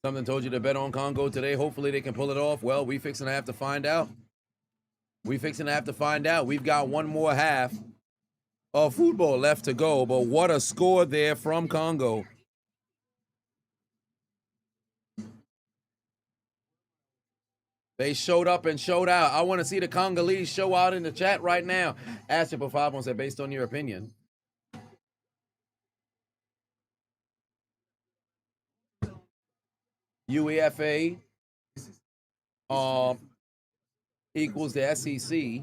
Something told you to bet on Congo today. Hopefully they can pull it off. Well, we fixing to have to find out. We fixing to have to find out. We've got one more half of football left to go, but what a score there from Congo. They showed up and showed out. I want to see the Congolese show out in the chat right now. Ask you for 5 months based on your opinion. UEFA equals the SEC.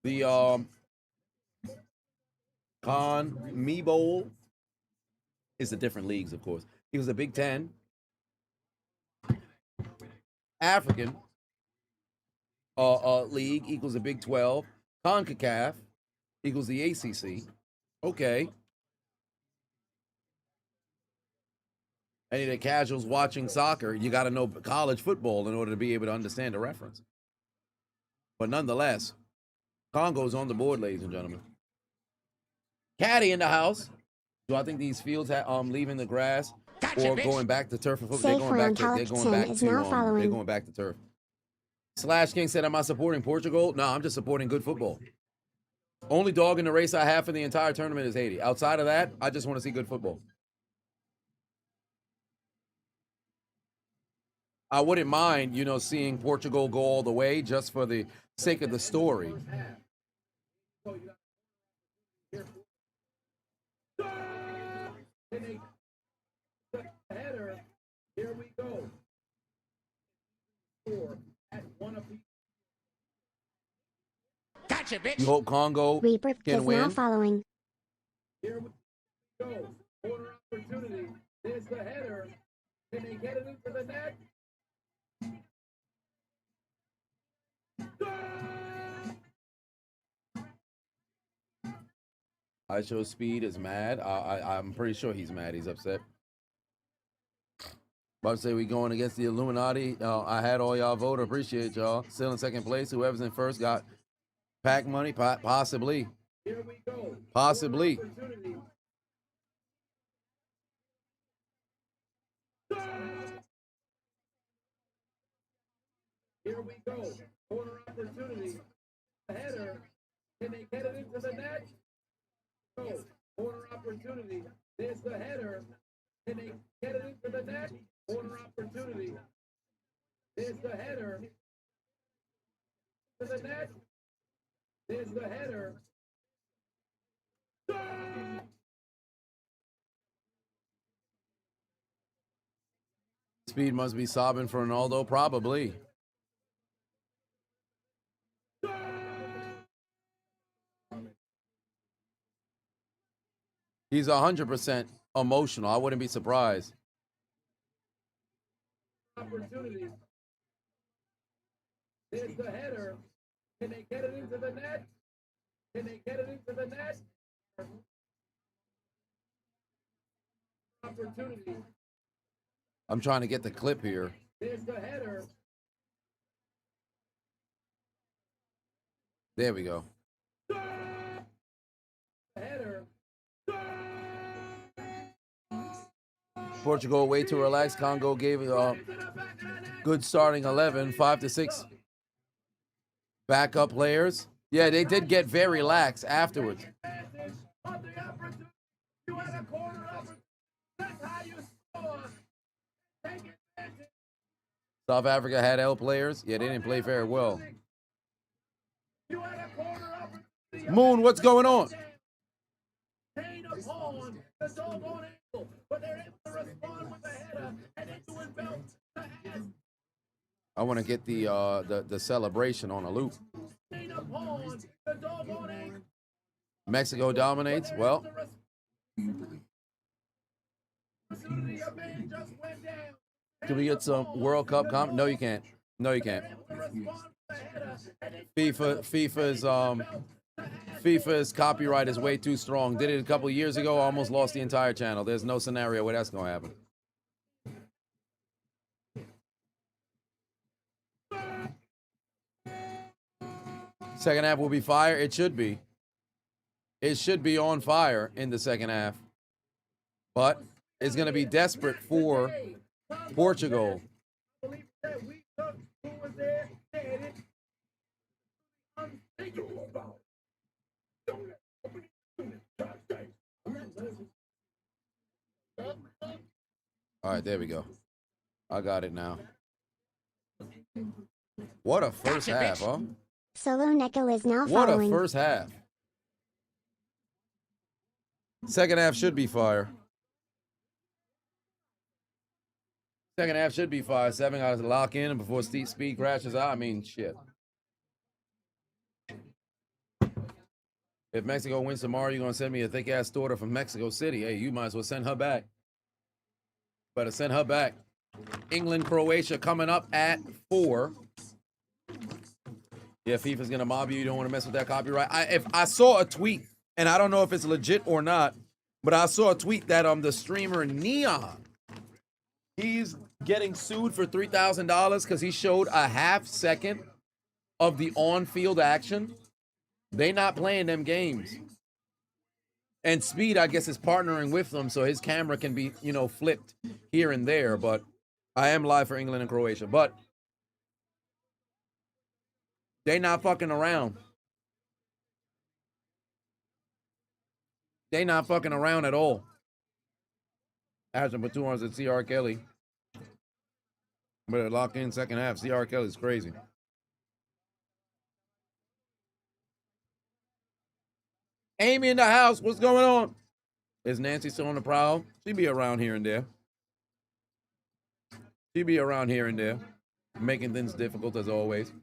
The CONMEBOL is the different leagues, of course. Equals the Big Ten. African League equals the Big 12. CONCACAF equals the ACC. Okay. Any of the casuals watching soccer, you got to know college football in order to be able to understand the reference. But nonetheless, Congo's on the board, ladies and gentlemen. Caddy in the house. Do I think these fields leaving the grass or going back to turf? They're going back to turf. Slash King said, am I supporting Portugal? No, I'm just supporting good football. Only dog in the race I have for the entire tournament is Haiti. Outside of that, I just want to see good football. I wouldn't mind, seeing Portugal go all the way just for the sake of the story. Here we go. Gotcha, bitch. You hope Congo can win. Now following. Here we go. Corner opportunity. There's the header. Can they get it into the net? I Show Speed is mad. I'm pretty sure he's mad. He's upset. About to say we going against the Illuminati. I had all y'all vote. Appreciate y'all. Still in second place. Whoever's in first got pack money. Possibly. Here we go. Possibly. Here we go. Corner opportunity. Header. Can they get it into the net? Go. Corner opportunity. There's the header. Can they get it into the net? Corner opportunity. There's the header. To the net. There's the header. Speed must be sobbing for Ronaldo, probably. He's 100% emotional. I wouldn't be surprised. Opportunity. There's the header. Can they get it into the net? Can they get it into the net? Opportunity. I'm trying to get the clip here. There's the header. There we go. Header. Portugal way too relaxed. Congo gave a good starting 11, 5-6 backup players. Yeah, they did get very lax afterwards. South Africa had L players. Yeah, they didn't play very well. Moon, what's going on? I want to get the celebration on a loop. Mexico dominates. Well, can we get some World Cup comment? No, you can't. No, you can't. FIFA's copyright is way too strong. Did it a couple years ago, almost lost the entire channel. There's no scenario where that's going to happen. Second half will be fire. It should be. It should be on fire in the second half. But it's going to be desperate for Portugal. All right, there we go. I got it now. What a first half, huh? Solo Neko is now What following. a first half. Second half should be fire. Second half should be fire. 7 got to lock in before speed crashes out. I mean, shit. If Mexico wins tomorrow, you're going to send me a thick-ass daughter from Mexico City. Hey, you might as well send her back. Better send her back. England, Croatia coming up at 4. Yeah, FIFA's going to mob you. You don't want to mess with that copyright. If I saw a tweet, and I don't know if it's legit or not, but I saw a tweet that the streamer Neon, he's getting sued for $3,000 because he showed a half second of the on-field action. They not playing them games. And Speed, I guess, is partnering with them so his camera can be, flipped here and there. But I am live for England and Croatia. But they not fucking around. They not fucking around at all. Ashton put 2 arms at C.R. Kelly. Better lock in second half. C.R. Kelly's crazy. Amy in the house. What's going on? Is Nancy still on the prowl? She be around here and there. She be around here and there. Making things difficult as always.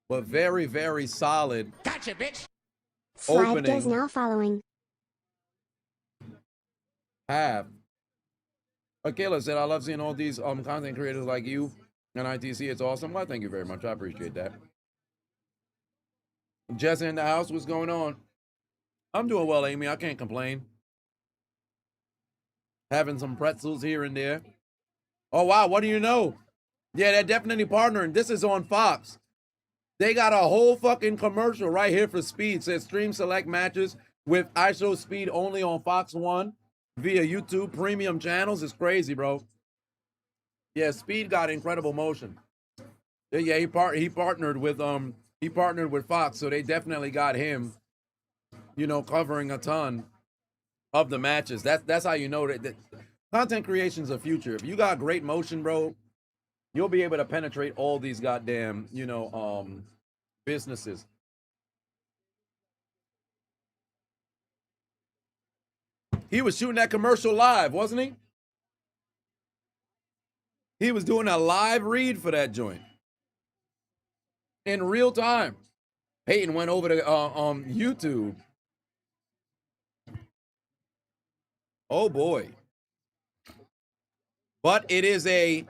But very, very solid. Gotcha, bitch. Slide is now following. Half. Akela said, I love seeing all these content creators like you and ITC. It's awesome. Well, thank you very much. I appreciate that. Jesse in the house. What's going on? I'm doing well, Amy. I can't complain. Having some pretzels here and there. Oh, wow. What do you know? Yeah, they're definitely partnering. This is on Fox. They got a whole fucking commercial right here for Speed. It says stream select matches with ISO Speed only on Fox 1 via YouTube premium channels. It's crazy, bro. Yeah, Speed got incredible motion. Yeah, he partnered with Fox, so they definitely got him, covering a ton of the matches. That's how you know that content creation's a future. If you got great motion, bro, you'll be able to penetrate all these goddamn, businesses. He was shooting that commercial live, wasn't he? He was doing a live read for that joint in real time. Peyton went over to YouTube. Oh boy. But it is a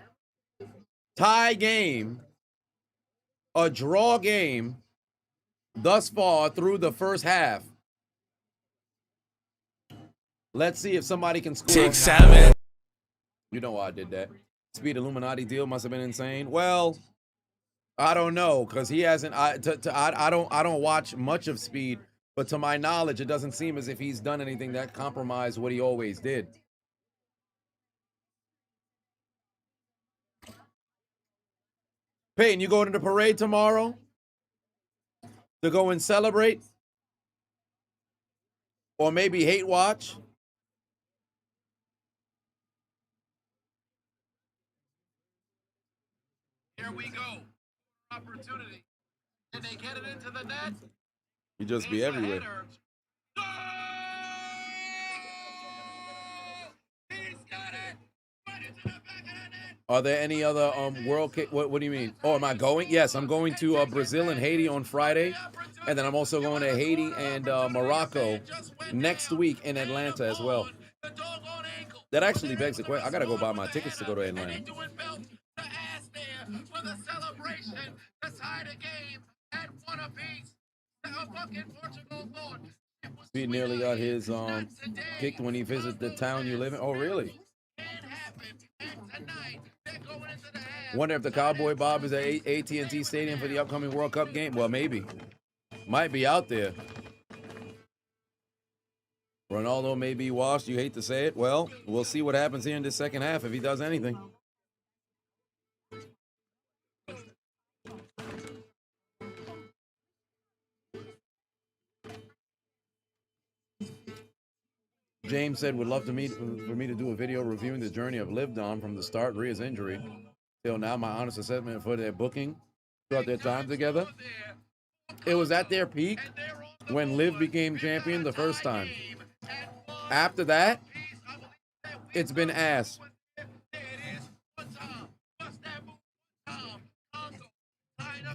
tie game, a draw game thus far through the first half. Let's see if somebody can score. 6-7. You know why I did that. Speed Illuminati deal must have been insane. Well, I don't know, because he hasn't. I don't watch much of Speed, but to my knowledge, it doesn't seem as if he's done anything that compromised what he always did. Peyton, you going to the parade tomorrow to go and celebrate, or maybe hate watch? Here we go. Opportunity. Can they get it into the net? You just be everywhere. Goal! He's got it. Right into the back of the net. Are there any other world? What do you mean? Oh, am I going? Yes, I'm going to Brazil and Haiti on Friday, and then I'm also going to Haiti and Morocco next week in Atlanta as well. That actually begs the question. I gotta go buy my tickets to go to Atlanta. For the celebration, the tie the game at one apiece. Portugal thought it was He nearly got his kicked when he visited the town you live in. Oh, really? Wonder if the Cowboy Bob is at AT&T Stadium for the upcoming World Cup game. Well, maybe. Might be out there. Ronaldo may be washed. You hate to say it. Well, we'll see what happens here in the second half if he does anything. James said, would love to meet for me to do a video reviewing the journey I've lived on from the start, Rhea's injury, till now, my honest assessment for their booking throughout their time together. It was at their peak when Liv became champion the first time. After that, it's been ass.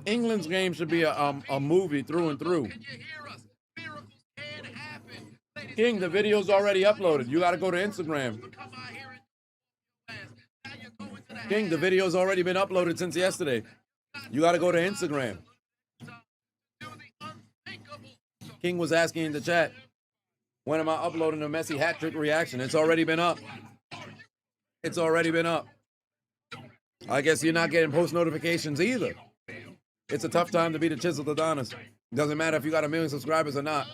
England's game should be a movie through and through. King, the video's already uploaded. You got to go to Instagram. King, the video's already been uploaded since yesterday. You got to go to Instagram. King was asking in the chat, when am I uploading the Messi hat trick reaction? It's already been up. It's already been up. I guess you're not getting post notifications either. It's a tough time to be the Chiseled Adonis. Doesn't matter if you got 1 million subscribers or not.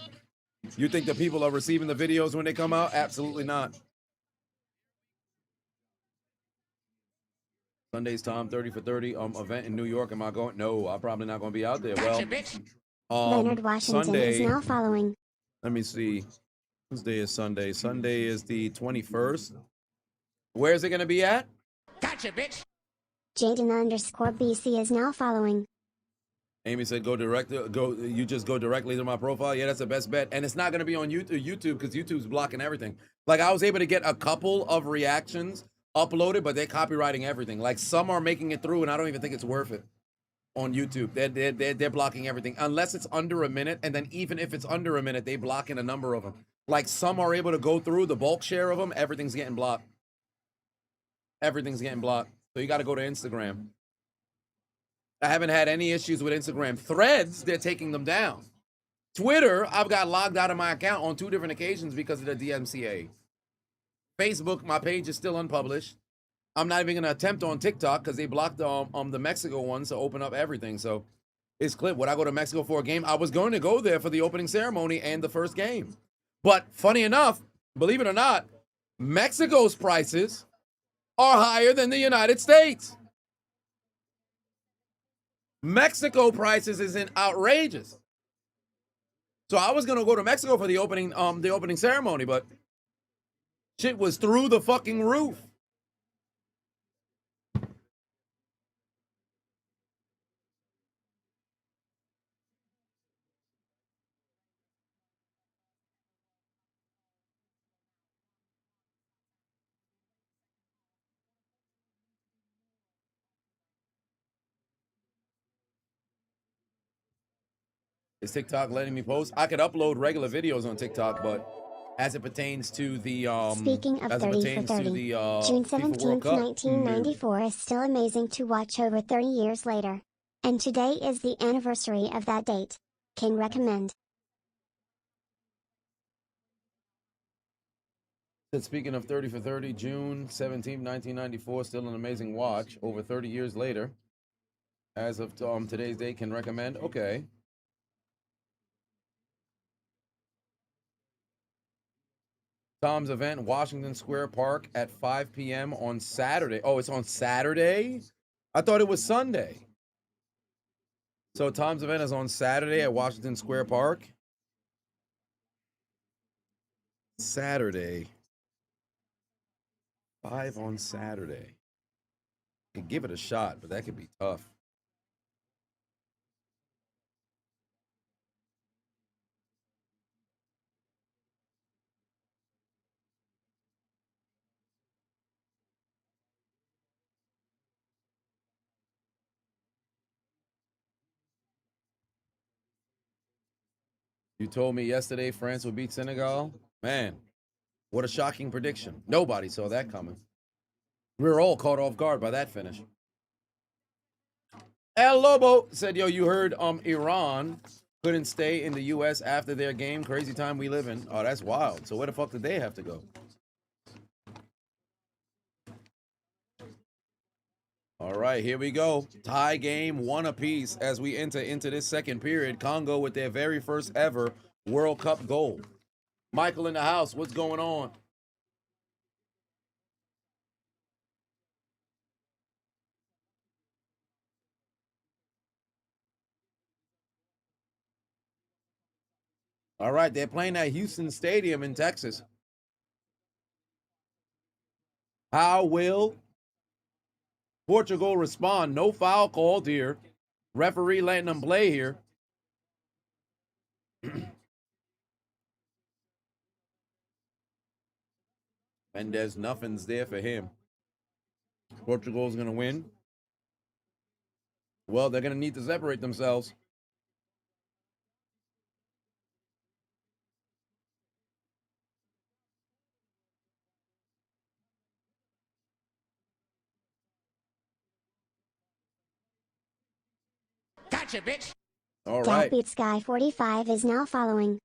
You think the people are receiving the videos when they come out? Absolutely not. Sunday's Tom 30 for 30 event in New York. Am I going? No, I'm probably not going to be out there. Well, Leonard Washington Sunday, is now following. let me see. Whose day is Sunday? Sunday is the 21st. Where is it going to be at? Gotcha, bitch. Jaden_BC is now following. Amy said, you just go directly to my profile. Yeah, that's the best bet. And it's not going to be on YouTube because YouTube's blocking everything. Like, I was able to get a couple of reactions uploaded, but they're copywriting everything. Like, some are making it through, and I don't even think it's worth it on YouTube. They're blocking everything. Unless it's under a minute, and then even if it's under a minute, they blocking a number of them. Like, some are able to go through the bulk share of them. Everything's getting blocked. Everything's getting blocked. So you got to go to Instagram. I haven't had any issues with Instagram. Threads, they're taking them down. Twitter, I've got logged out of my account on 2 different occasions because of the DMCA. Facebook, my page is still unpublished. I'm not even going to attempt on TikTok because they blocked the Mexico ones to open up everything. So it's clip. Would I go to Mexico for a game? I was going to go there for the opening ceremony and the first game. But funny enough, believe it or not, Mexico's prices are higher than the United States. Mexico prices isn't outrageous. So I was gonna go to Mexico for the opening ceremony, but shit was through the fucking roof. Is TikTok letting me post? I could upload regular videos on TikTok, but as it pertains to the Speaking of 30 for 30, June FIFA World 17th, Cup, 1994 is still amazing to watch over 30 years later. And today is the anniversary of that date. Can recommend. Speaking of 30 for 30, June 17th, 1994, still an amazing watch over 30 years later. As of today's date, can recommend. Okay. Tom's event, Washington Square Park at 5 p.m. on Saturday. Oh, it's on Saturday? I thought it was Sunday. So Tom's event is on Saturday at Washington Square Park. Saturday. 5 on Saturday. Could give it a shot, but that could be tough. You told me yesterday France would beat Senegal. Man, what a shocking prediction. Nobody saw that coming. We were all caught off guard by that finish. El Lobo said, yo, you heard Iran couldn't stay in the U.S. after their game. Crazy time we live in. Oh, that's wild. So where the fuck did they have to go? All right, here we go. Tie game, one apiece as we enter into this second period. Congo with their very first ever World Cup goal. Michael in the house, what's going on? All right, they're playing at Houston Stadium in Texas. How will Portugal respond? No foul called here. Referee letting them play here. And there's nothing's there for him. Portugal's going to win. Well, they're going to need to separate themselves. Gotcha, bitch. All right. Beat Sky 45 is now following.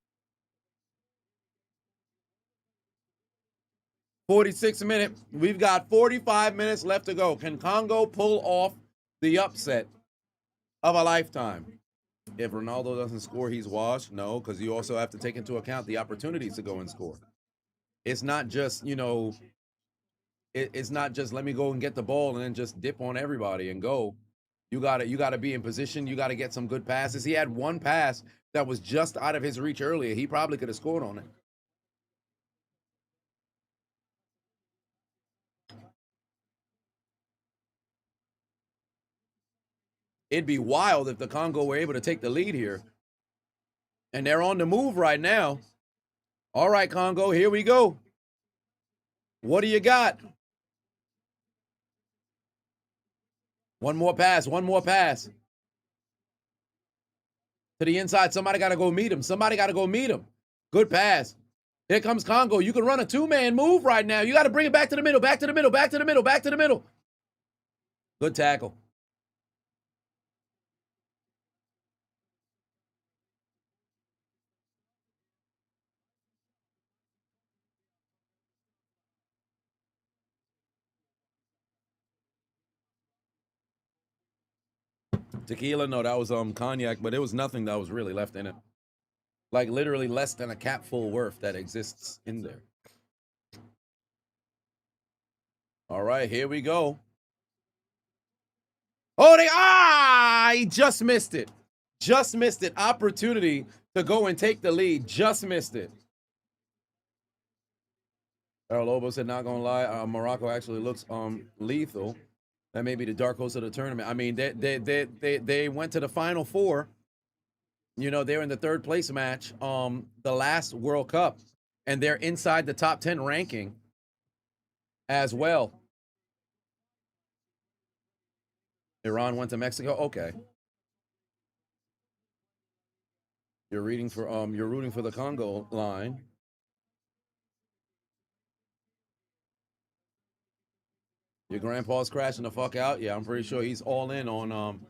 46 minute. We've got 45 minutes left to go. Can Congo pull off the upset of a lifetime? If Ronaldo doesn't score, he's washed. No, because you also have to take into account the opportunities to go and score. It's not just, you know, it's not just let me go and get the ball and then just dip on everybody and go. You gotta be in position. You gotta get some good passes. He had one pass that was just out of his reach earlier. He probably could have scored on it. It'd be wild if the Congo were able to take the lead here. And they're on the move right now. All right, Congo, here we go. What do you got? One more pass, one more pass. To the inside, somebody got to go meet him. Somebody got to go meet him. Good pass. Here comes Congo. You can run a two-man move right now. You got to bring it back to the middle, back to the middle, back to the middle, back to the middle. Good tackle. Tequila, no, that was cognac, but it was nothing that was really left in it. Like literally less than a capful worth that exists in there. All right, here we go. Oh, he just missed it. Just missed it. Opportunity to go and take the lead. Just missed it. Errol Lobo said, not gonna lie, Morocco actually looks lethal. That may be the dark horse of the tournament. I mean, they went to the Final Four. You know, they're in the third place match, the last World Cup, and they're inside the top 10 ranking as well. Iran went to Mexico. Okay. You're rooting for the Congo line. Your grandpa's crashing the fuck out. Yeah, I'm pretty sure he's all in on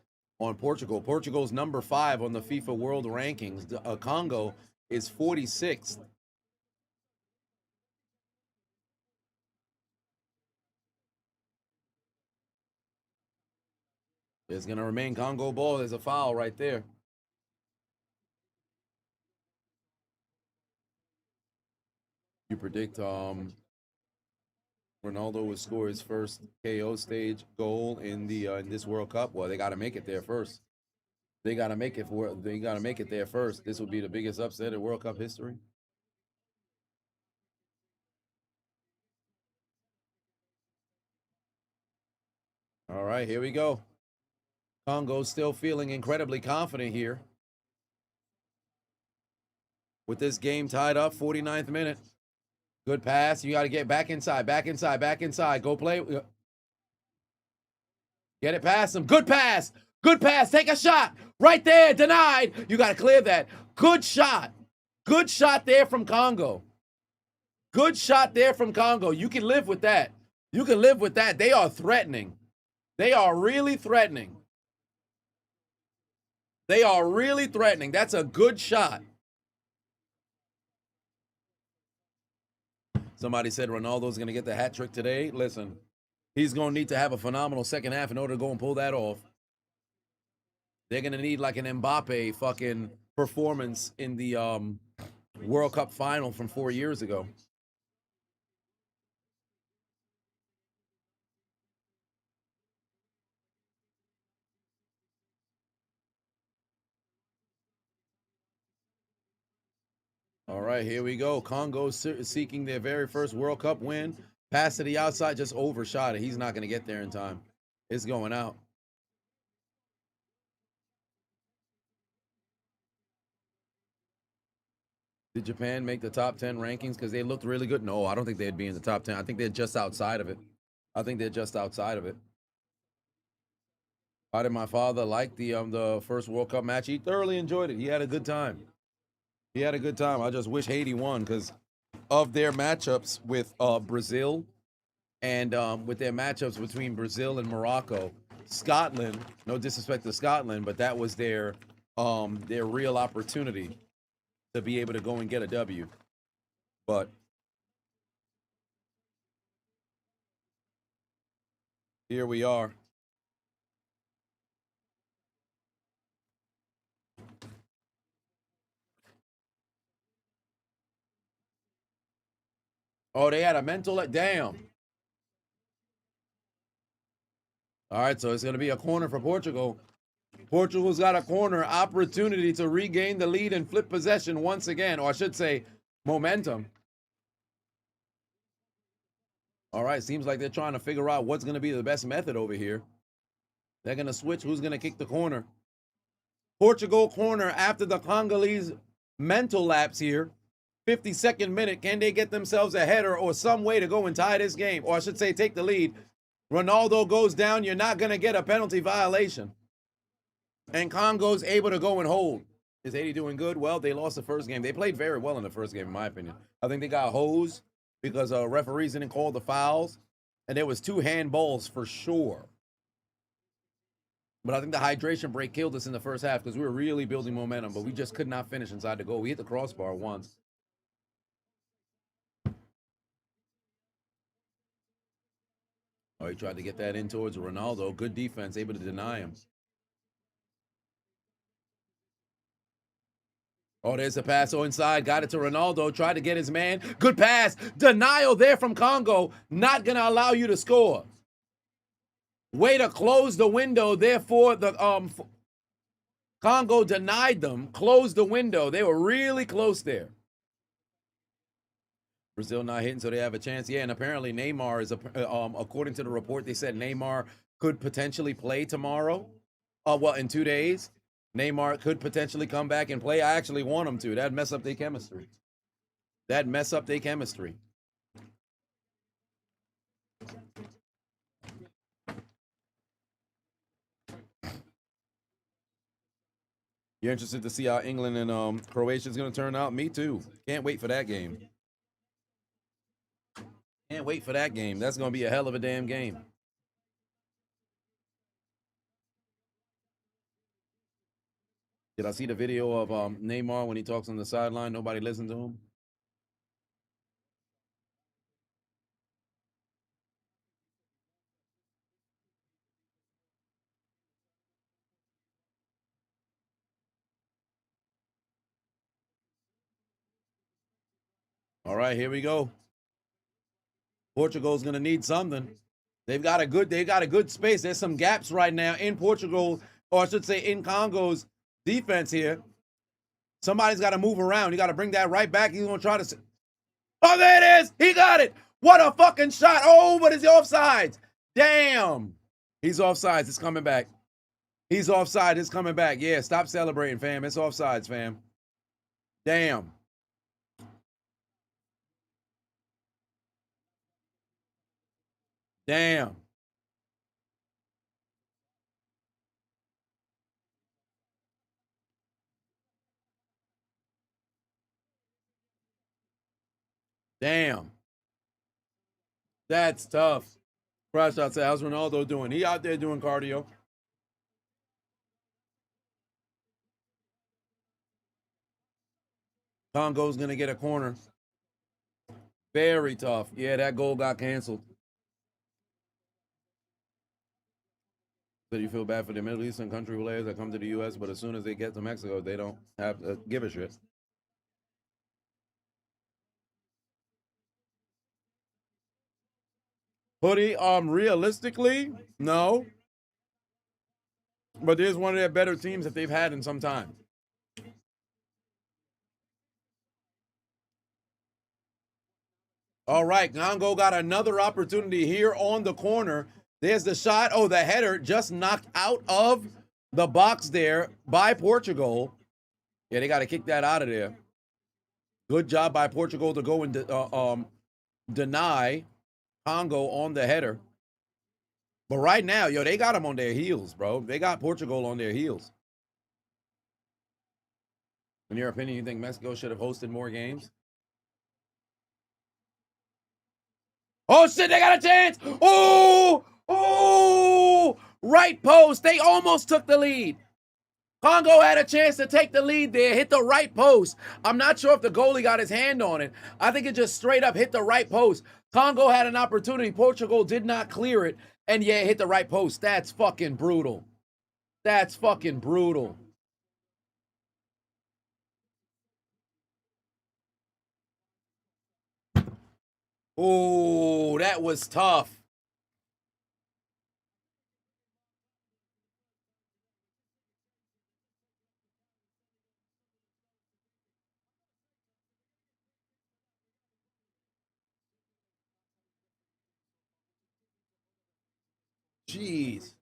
Portugal. Portugal's number 5 on the FIFA World Rankings. Congo is 46th. It's gonna remain Congo ball. There's a foul right there. You predict Ronaldo will score his first KO stage goal in this World Cup? Well, they got to make it there first. They got to make it there first. This will be the biggest upset in World Cup history. All right, here we go. Congo still feeling incredibly confident here. With this game tied up, 49th minute. Good pass. You got to get back inside. Go play. Get it past him. Good pass. Take a shot. Right there. Denied. You got to clear that. Good shot. Good shot there from Congo. You can live with that. They are threatening. They are really threatening. That's a good shot. Somebody said Ronaldo's going to get the hat trick today. Listen, he's going to need to have a phenomenal second half in order to go and pull that off. They're going to need like an Mbappe fucking performance in the World Cup final from 4 years ago. All right, here we go. Congo seeking their very first World Cup win. Pass to the outside, just overshot it. He's not going to get there in time. It's going out. Did Japan make the top 10 rankings because they looked really good? No, I don't think they'd be in the top 10. I think they're just outside of it. How did my father like the first World Cup match? He thoroughly enjoyed it. He had a good time. I just wish Haiti won because of their matchups with Brazil and with their matchups between Brazil and Morocco. Scotland, no disrespect to Scotland, but that was their real opportunity to be able to go and get a W. But here we are. Oh, they had a mental damn. All right, so it's going to be a corner for Portugal. Portugal's got a corner opportunity to regain the lead and flip possession once again, or I should say momentum. All right, seems like they're trying to figure out what's going to be the best method over here. They're going to switch who's going to kick the corner. Portugal corner after the Congolese mental lapse here. 52nd minute. Can they get themselves a header or some way to go and tie this game? Or I should say take the lead. Ronaldo goes down. You're not going to get a penalty violation. And Congo's able to go and hold. Is Haiti doing good? Well, they lost the first game. They played very well in the first game, in my opinion. I think they got hosed because referees didn't call the fouls. And there was 2 handballs for sure. But I think the hydration break killed us in the first half because we were really building momentum, but we just could not finish inside the goal. We hit the crossbar once. Oh, he tried to get that in towards Ronaldo. Good defense, able to deny him. Oh, there's a pass inside. Got it to Ronaldo. Tried to get his man. Good pass. Denial there from Congo. Not going to allow you to score. Way to close the window. Therefore, the Congo denied them. Closed the window. They were really close there. Brazil not hitting, so they have a chance. Yeah, and apparently Neymar is, according to the report, they said Neymar could potentially play tomorrow. Well, in 2 days. Neymar could potentially come back and play. I actually want him to. That'd mess up their chemistry. You're interested to see how England and Croatia is going to turn out? Me too. Can't wait for that game. Can't wait for that game. That's going to be a hell of a damn game. Did I see the video of Neymar when he talks on the sideline? Nobody listened to him. All right, here we go. Portugal's gonna need something. They got a good space. There's some gaps right now in Portugal, or I should say in Congo's defense here. Somebody's got to move around. You got to bring that right back. He's gonna try to. Oh, there it is. He got it. What a fucking shot. Oh, but is he offsides? Damn. He's offsides. It's coming back. He's offside. It's coming back. Yeah, stop celebrating, fam. It's offsides, fam. Damn. Damn. Damn. That's tough. Crash out said, how's Ronaldo doing? He out there doing cardio. Congo's going to get a corner. Very tough. Yeah, that goal got canceled. So you feel bad for the Middle Eastern country players that come to the U.S., but as soon as they get to Mexico, they don't have to give a shit. Hoodie, realistically, no. But there's one of their better teams that they've had in some time. All right, Congo got another opportunity here on the corner. There's the shot. Oh, the header just knocked out of the box there by Portugal. Yeah, they got to kick that out of there. Good job by Portugal to go and deny Congo on the header. But right now, yo, they got them on their heels, bro. They got Portugal on their heels. In your opinion, you think Mexico should have hosted more games? Oh, shit, they got a chance. Oh, right post. They almost took the lead. Congo had a chance to take the lead there, hit the right post. I'm not sure if the goalie got his hand on it. I think it just straight up hit the right post. Congo had an opportunity. Portugal did not clear it. And yeah, it hit the right post. That's fucking brutal. That's fucking brutal. Oh, that was tough. Jeez.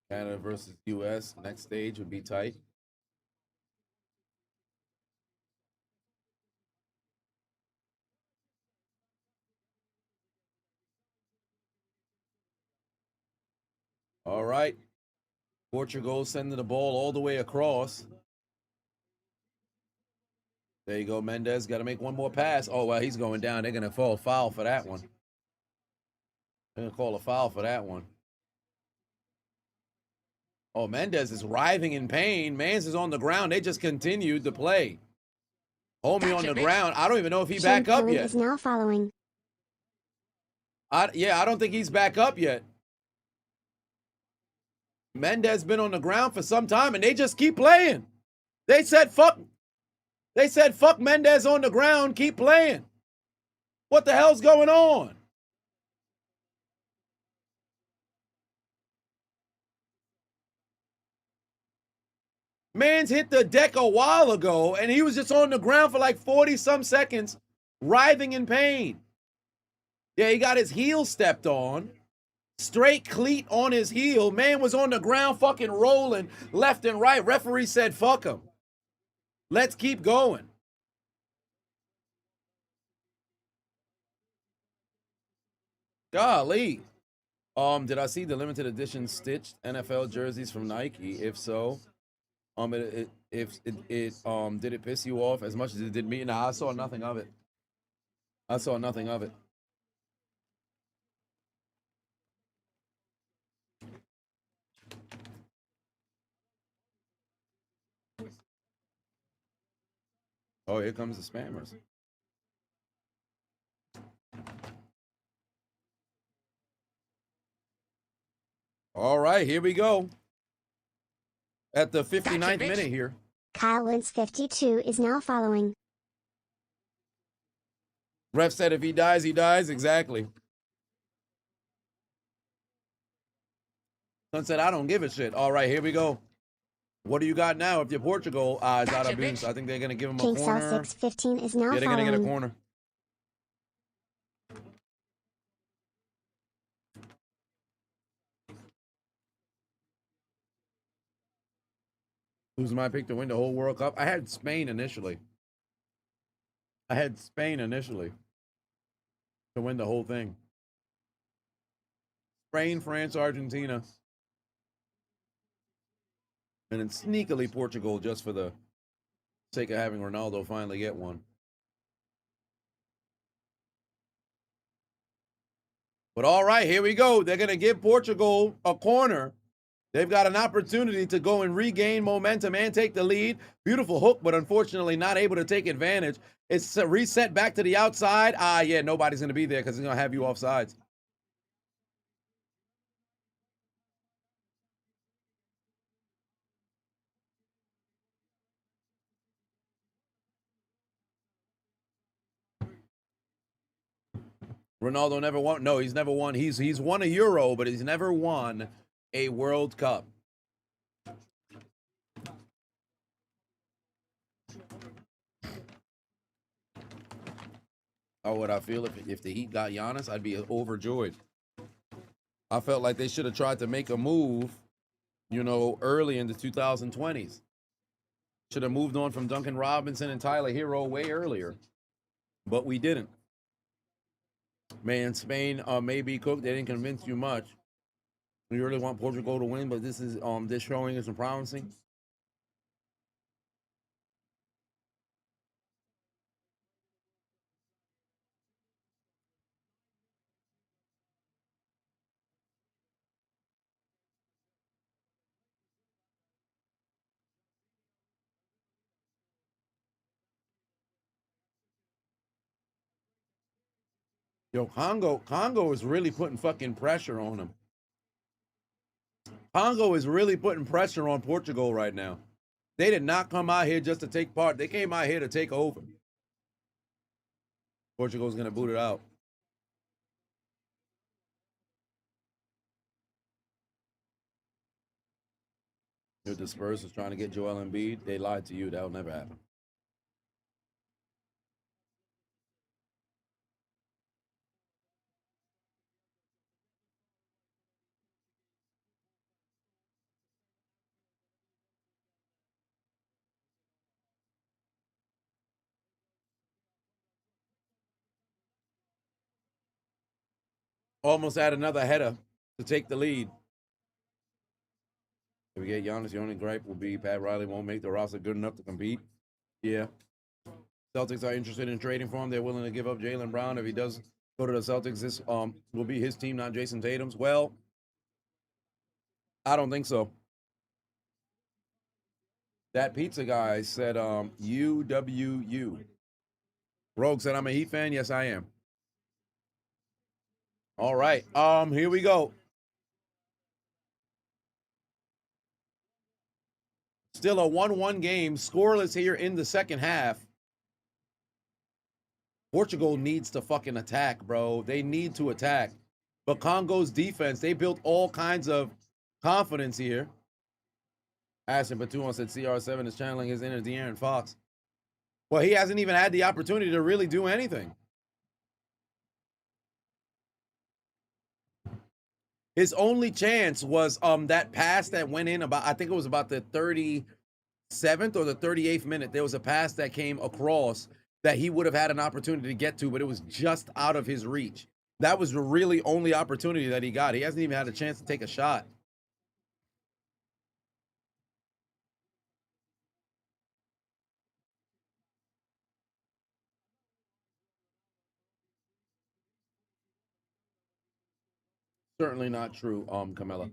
Canada versus U.S. Next stage would be tight. All right. Portugal sending the ball all the way across. There you go, Mendez. Got to make one more pass. Oh, well, he's going down. They're going to call a foul for that one. They're going to call a foul for that one. Oh, Mendez is writhing in pain. Mans is on the ground. They just continued to play. Homie on the ground. I don't even know if he's back up yet. Is now following. I don't think he's back up yet. Mendez been on the ground for some time, and they just keep playing. They said, fuck Mendez on the ground, keep playing. What the hell's going on? Man's hit the deck a while ago, and he was just on the ground for like 40-some seconds, writhing in pain. Yeah, he got his heel stepped on. Straight cleat on his heel. Man was on the ground fucking rolling left and right. Referee said, fuck him. Let's keep going. Golly. Did I see the limited edition stitched NFL jerseys from Nike? If so, did it piss you off as much as it did me? Nah, I saw nothing of it. I saw nothing of it. Oh, here comes the spammers. All right, here we go. At the 59th minute here. Kyle Lentz 52 is now following. Ref said if he dies, he dies. Exactly. Son said, I don't give a shit. All right, here we go. What do you got now? If you're Portugal, is out of beans. I think they're going to give him a King corner. Cell 615 is now Yeah, they're going to get a following. corner. Who's my pick to win the whole World Cup? I had Spain initially. To win the whole thing. Spain, France, Argentina. And then sneakily Portugal just for the sake of having Ronaldo finally get one. But all right, here we go. They're going to give Portugal a corner. They've got an opportunity to go and regain momentum and take the lead. Beautiful hook, but unfortunately not able to take advantage. It's a reset back to the outside. Yeah, nobody's going to be there because he's going to have you offsides. Ronaldo never won. No, he's never won. He's won a Euro, but he's never won a World Cup. How would I feel if the Heat got Giannis? I'd be overjoyed. I felt like they should have tried to make a move, early in the 2020s. Should have moved on from Duncan Robinson and Tyler Hero way earlier. But we didn't. Man, Spain may be cooked. They didn't convince you much. You really want Portugal to win, but this showing isn't promising. Yo, Congo is really putting fucking pressure on them. Congo is really putting pressure on Portugal right now. They did not come out here just to take part. They came out here to take over. Portugal's going to boot it out. The Spurs was trying to get Joel Embiid. They lied to you. That'll never happen. Almost had another header to take the lead. If we get Giannis, the only gripe will be Pat Riley won't make the roster good enough to compete. Yeah. Celtics are interested in trading for him. They're willing to give up Jaylen Brown. If he does go to the Celtics, this will be his team, not Jason Tatum's. Well, I don't think so. That pizza guy said UWU. Rogue said, I'm a Heat fan. Yes, I am. All right. Here we go. Still a 1-1 game, scoreless here in the second half. Portugal needs to fucking attack, bro. They need to attack. But Congo's defense, they built all kinds of confidence here. Ashton Batuan said CR7 is channeling his inner De'Aaron Fox. Well, he hasn't even had the opportunity to really do anything. His only chance was that pass that went in I think it was about the 37th or the 38th minute. There was a pass that came across that he would have had an opportunity to get to, but it was just out of his reach. That was the really only opportunity that he got. He hasn't even had a chance to take a shot. Certainly not true, Camilla.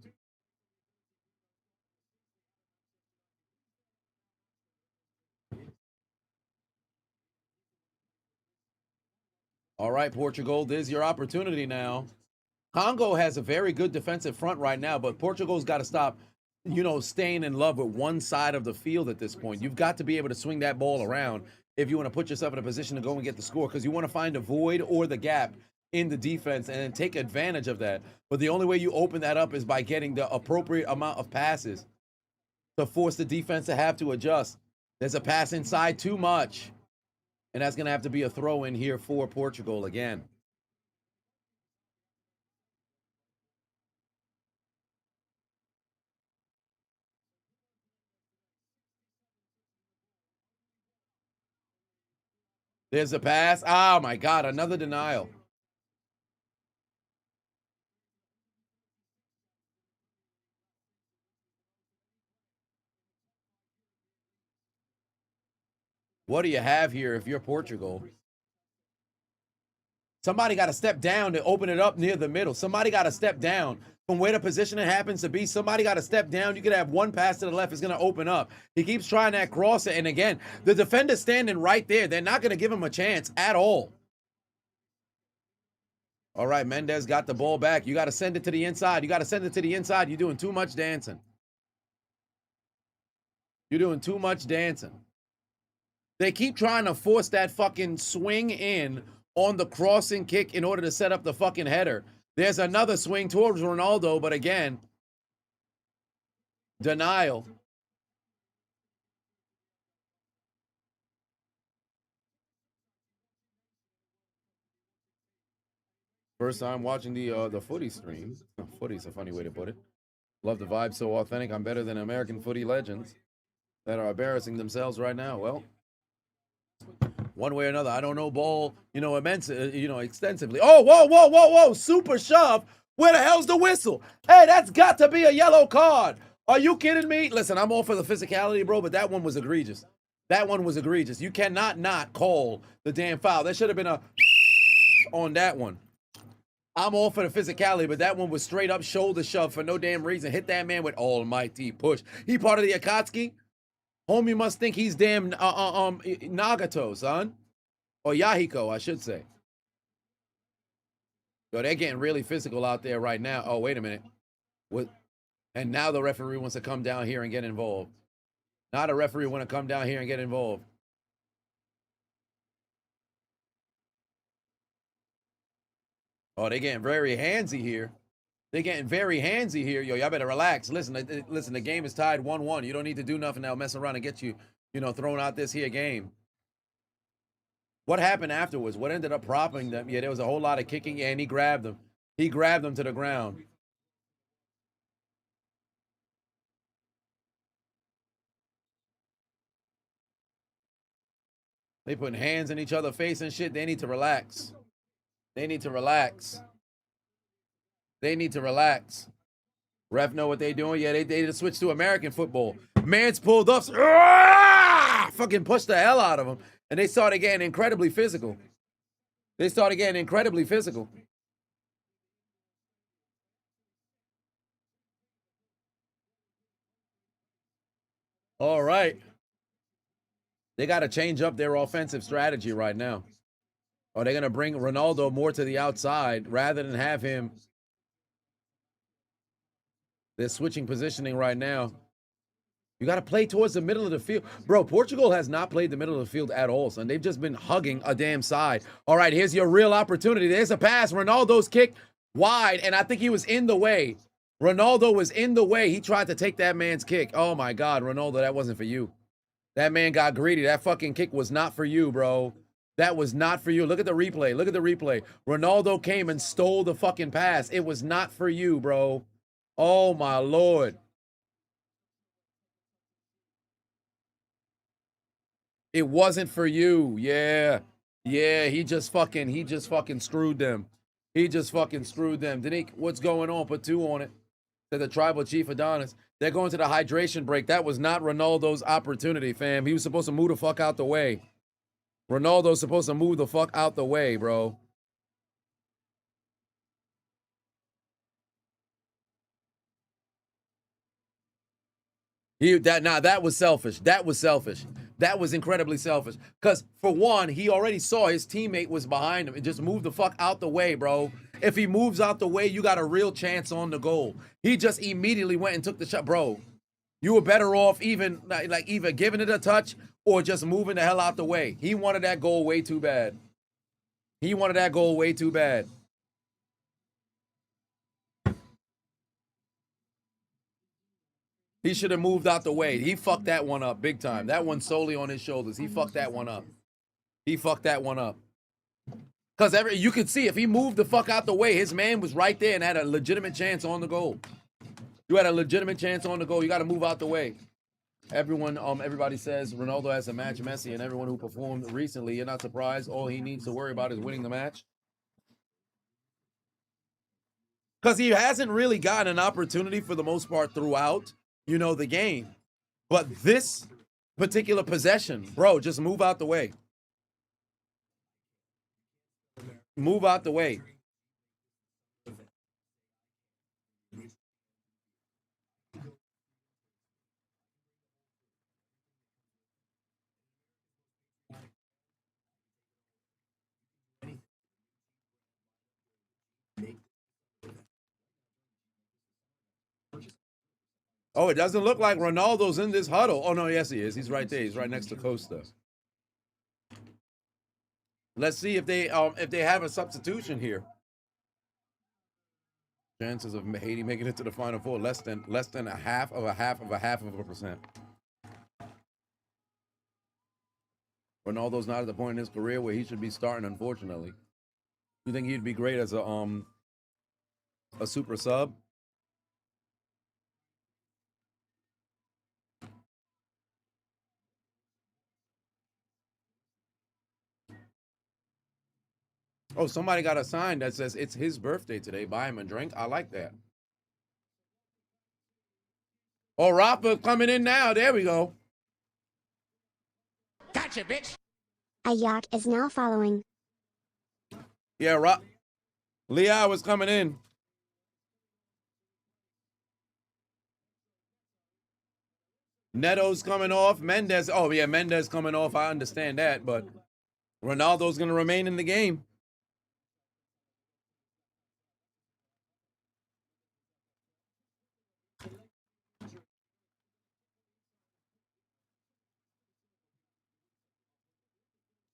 All right, Portugal, this is your opportunity now. Congo has a very good defensive front right now, but Portugal's got to stop, staying in love with one side of the field at this point. You've got to be able to swing that ball around if you want to put yourself in a position to go and get the score, because you want to find a void or the gap in the defense and then take advantage of that. But the only way you open that up is by getting the appropriate amount of passes to force the defense to have to adjust. There's a pass inside too much, and that's going to have to be a throw in here for Portugal again. There's a pass. Oh, my God. Another denial. What do you have here if you're Portugal? Somebody got to step down to open it up near the middle. Somebody got to step down from where the positioning happens to be. Somebody got to step down. You could have one pass to the left. It's going to open up. He keeps trying that crosser. And again, the defender's standing right there. They're not going to give him a chance at all. All right, Mendez got the ball back. You got to send it to the inside. You got to send it to the inside. You're doing too much dancing. You're doing too much dancing. They keep trying to force that fucking swing in on the crossing kick in order to set up the fucking header. There's another swing towards Ronaldo, but again, denial. First time watching the footy stream. Footy's a funny way to put it. Love the vibe, so authentic. I'm better than American footy legends that are embarrassing themselves right now. Well, one way or another, I don't know ball, extensively. Oh, whoa, super shove. Where the hell's the whistle? Hey, that's got to be a yellow card. Are you kidding me? Listen, I'm all for the physicality, bro, but that one was egregious. That one was egregious. You cannot not call the damn foul. There should have been a on that one. I'm all for the physicality, but that one was straight up shoulder shove for no damn reason. Hit that man with almighty push. He part of the Akatsuki? Homie must think he's damn Nagato, son. Or Yahiko, I should say. So they're getting really physical out there right now. Oh, wait a minute. And now the referee wants to come down here and get involved. Now the referee want to come down here and get involved. Oh, they're getting very handsy here. They're getting very handsy here. Yo, y'all better relax. Listen, the game is tied 1-1. You don't need to do nothing now, mess around and get you, thrown out this here game. What happened afterwards? What ended up propping them? Yeah, there was a whole lot of kicking, and he grabbed them. He grabbed them to the ground. They putting hands in each other's face and shit. They need to relax. They need to relax. They need to relax. Ref know what they doing. Yeah, they just switched to American football. Man's pulled up. Fucking pushed the hell out of him. And they started getting incredibly physical. All right. They got to change up their offensive strategy right now. Are they going to bring Ronaldo more to the outside rather than have him? They're switching positioning right now. You got to play towards the middle of the field. Bro, Portugal has not played the middle of the field at all, son. They've just been hugging a damn side. All right, here's your real opportunity. There's a pass. Ronaldo's kick wide, and I think he was in the way. Ronaldo was in the way. He tried to take that man's kick. Oh, my God, Ronaldo, that wasn't for you. That man got greedy. That fucking kick was not for you, bro. That was not for you. Look at the replay. Look at the replay. Ronaldo came and stole the fucking pass. It was not for you, bro. Oh, my Lord. It wasn't for you. Yeah. Yeah, he just fucking screwed them. He just fucking screwed them. Danique, what's going on? Put 2 on it. Said the tribal chief Adonis. They're going to the hydration break. That was not Ronaldo's opportunity, fam. He was supposed to move the fuck out the way. Ronaldo's supposed to move the fuck out the way, bro. That was selfish. That was selfish. That was incredibly selfish. Because, for one, he already saw his teammate was behind him and just moved the fuck out the way, bro. If he moves out the way, you got a real chance on the goal. He just immediately went and took the shot. Bro, you were better off even giving it a touch or just moving the hell out the way. He wanted that goal way too bad. He wanted that goal way too bad. He should have moved out the way. He fucked that one up big time. That one's solely on his shoulders. He fucked that one up. He fucked that one up. Because you could see if he moved the fuck out the way, his man was right there and had a legitimate chance on the goal. You had a legitimate chance on the goal. You got to move out the way. Everybody says Ronaldo has to match Messi, and everyone who performed recently, you're not surprised. All he needs to worry about is winning the match. Because he hasn't really gotten an opportunity for the most part throughout, the game. But this particular possession, bro, just move out the way. Move out the way. Oh, it doesn't look like Ronaldo's in this huddle. Oh, no, yes, he is. He's right there. He's right next to Costa. Let's see if they have a substitution here. Chances of Haiti making it to the Final Four, less than a half of a percent. Ronaldo's not at the point in his career where he should be starting, unfortunately. You think he'd be great as a super sub? Oh, somebody got a sign that says it's his birthday today. Buy him a drink. I like that. Oh, Rafa coming in now. There we go. Gotcha, bitch. Ayak is now following. Yeah, Leah was coming in. Neto's coming off. Mendes. Oh, yeah, Mendes coming off. I understand that, but Ronaldo's going to remain in the game.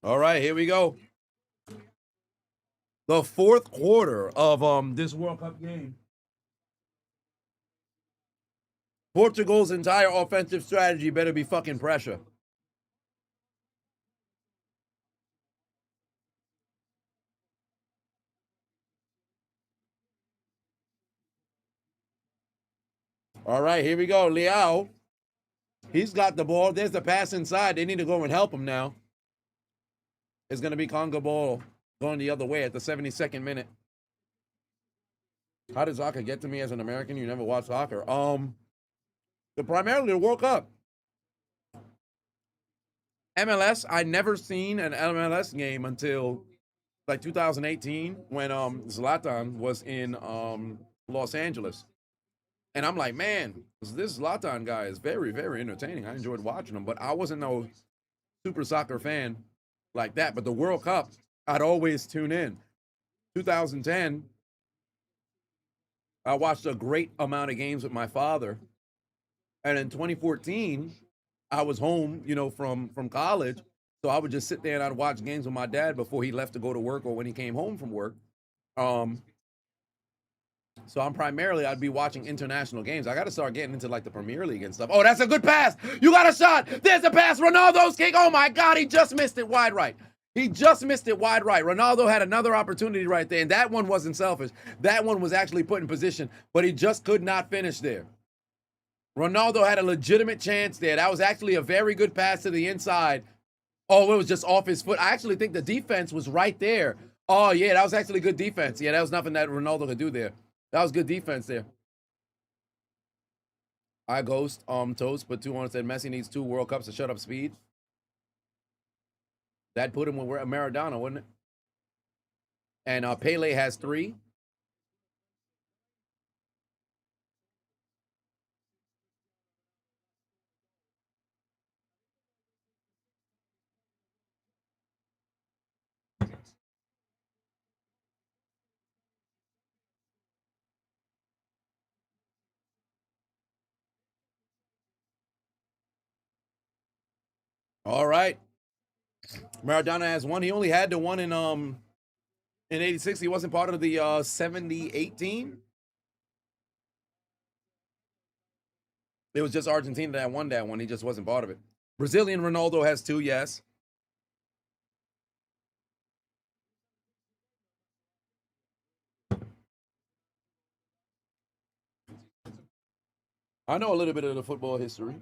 All right, here we go. The fourth quarter of this World Cup game. Portugal's entire offensive strategy better be fucking pressure. All right, here we go. Leao. He's got the ball. There's the pass inside. They need to go and help him now. It's going to be Congo ball going the other way at the 72nd minute. How did soccer get to me as an American? You never watch soccer. Primarily the World Cup. MLS, I never seen an MLS game until like 2018 when Zlatan was in Los Angeles. And I'm like, man, this Zlatan guy is very, very entertaining. I enjoyed watching him, but I wasn't no super soccer fan like that. But the World Cup, I'd always tune in. 2010, I watched a great amount of games with my father. And in 2014, I was home, from college. So I would just sit there and I'd watch games with my dad before he left to go to work or when he came home from work. So I'd be watching international games. I got to start getting into like the Premier League and stuff. Oh, that's a good pass. You got a shot. There's a pass. Ronaldo's kick. Oh my God, he just missed it wide right. He just missed it wide right. Ronaldo had another opportunity right there, and that one wasn't selfish. That one was actually put in position, but he just could not finish there. Ronaldo had a legitimate chance there. That was actually a very good pass to the inside. Oh, it was just off his foot. I actually think the defense was right there Oh, yeah, that was actually good defense. Yeah, that was nothing that Ronaldo could do there. That was good defense there. I Ghost, Toast, but 200 said Messi needs 2 World Cups to shut up speed. That put him with Maradona, wouldn't it? And Pele has 3. All right. Maradona has 1. He only had the one in 86. He wasn't part of the 78 team. It was just Argentina that won that one. He just wasn't part of it. Brazilian Ronaldo has 2, yes. I know a little bit of the football history.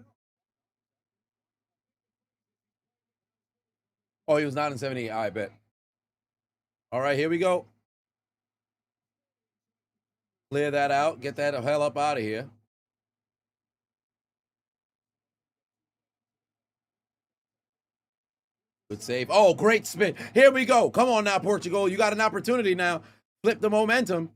Oh, he was not in 78, I bet. All right, here we go. Clear that out. Get that hell up out of here. Good save. Oh, great spin. Here we go. Come on now, Portugal. You got an opportunity now. Flip the momentum.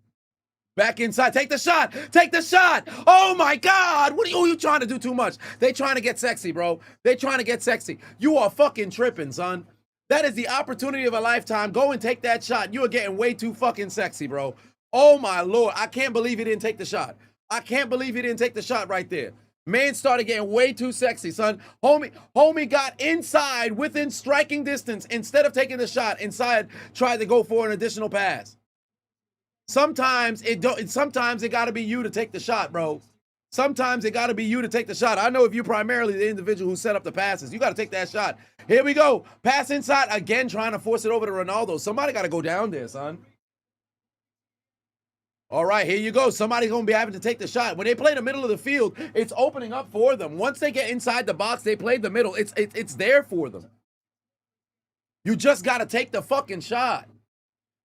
Back inside. Take the shot. Take the shot. Oh, my God. What are you trying to do too much? They trying to get sexy, bro. They trying to get sexy. You are fucking tripping, son. That is the opportunity of a lifetime. Go and take that shot. You are getting way too fucking sexy, bro. Oh, my Lord. I can't believe he didn't take the shot. I can't believe he didn't take the shot right there. Man started getting way too sexy, son. Homie got inside within striking distance. Instead of taking the shot inside, tried to go for an additional pass. Sometimes it got to be you to take the shot, bro. Sometimes it got to be you to take the shot. I know if you're primarily the individual who set up the passes, you got to take that shot. Here we go. Pass inside again, trying to force it over to Ronaldo. Somebody got to go down there, son. All right, here you go. Somebody's going to be having to take the shot. When they play in the middle of the field, it's opening up for them. Once they get inside the box, they play the middle. It's there for them. You just got to take the fucking shot.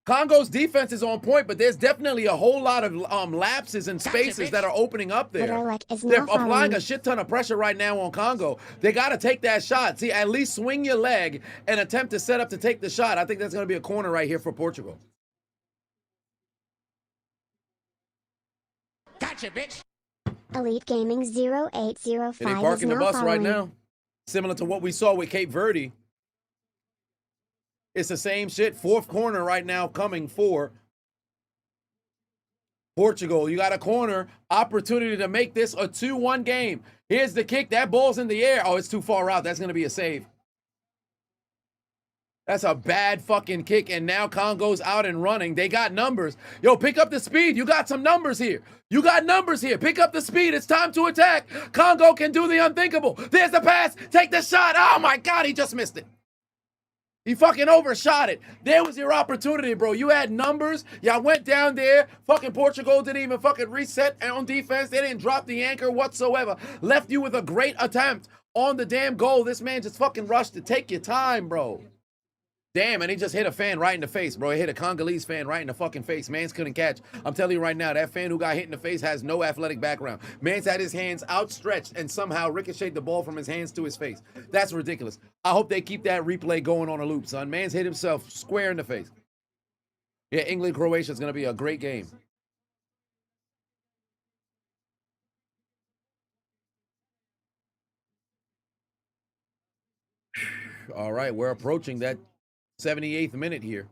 Congo's defense is on point, but there's definitely a whole lot of lapses and spaces that are opening up there. They're applying a shit ton of pressure right now on Congo. They got to take that shot. See, at least swing your leg and attempt to set up to take the shot. I think that's going to be a corner right here for Portugal. Gotcha, bitch. Elite Gaming 0805 They're parking the bus right now. Similar to what we saw with Cape Verde. It's the same shit. 4th corner right now coming for Portugal. You got a corner opportunity to make this a 2-1 game. Here's the kick. That ball's in the air. Oh, it's too far out. That's going to be a save. That's a bad fucking kick, and now Congo's out and running. They got numbers. Yo, pick up the speed. You got some numbers here. You got numbers here. Pick up the speed. It's time to attack. Congo can do the unthinkable. There's the pass. Take the shot. Oh, my God, he just missed it. He fucking overshot it. There was your opportunity, bro. You had numbers. Y'all went down there. Fucking Portugal didn't even fucking reset on defense. They didn't drop the anchor whatsoever. Left you with a great attempt on the damn goal. This man just fucking rushed to take your time, bro. Damn, and he just hit a fan right in the face, bro. He hit a Congolese fan right in the fucking face. Mans couldn't catch. I'm telling you right now, that fan who got hit in the face has no athletic background. Mans had his hands outstretched and somehow ricocheted the ball from his hands to his face. That's ridiculous. I hope they keep that replay going on a loop, son. Mans hit himself square in the face. Yeah, England-Croatia is going to be a great game. All right, we're approaching that 78th minute here.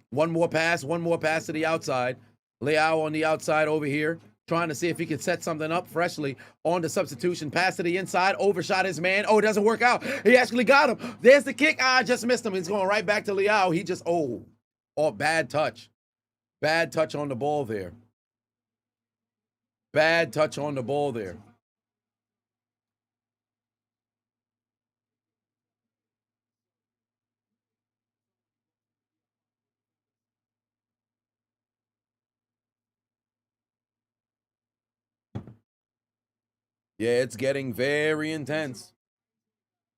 One more pass to the outside. Leao on the outside over here, trying to see if he can set something up freshly on the substitution. Pass to the inside, overshot his man. Oh, it doesn't work out. He actually got him. There's the kick. I just missed him. He's going right back to Leao. He just, bad touch. Bad touch on the ball there. Bad touch on the ball there. Yeah, it's getting very intense.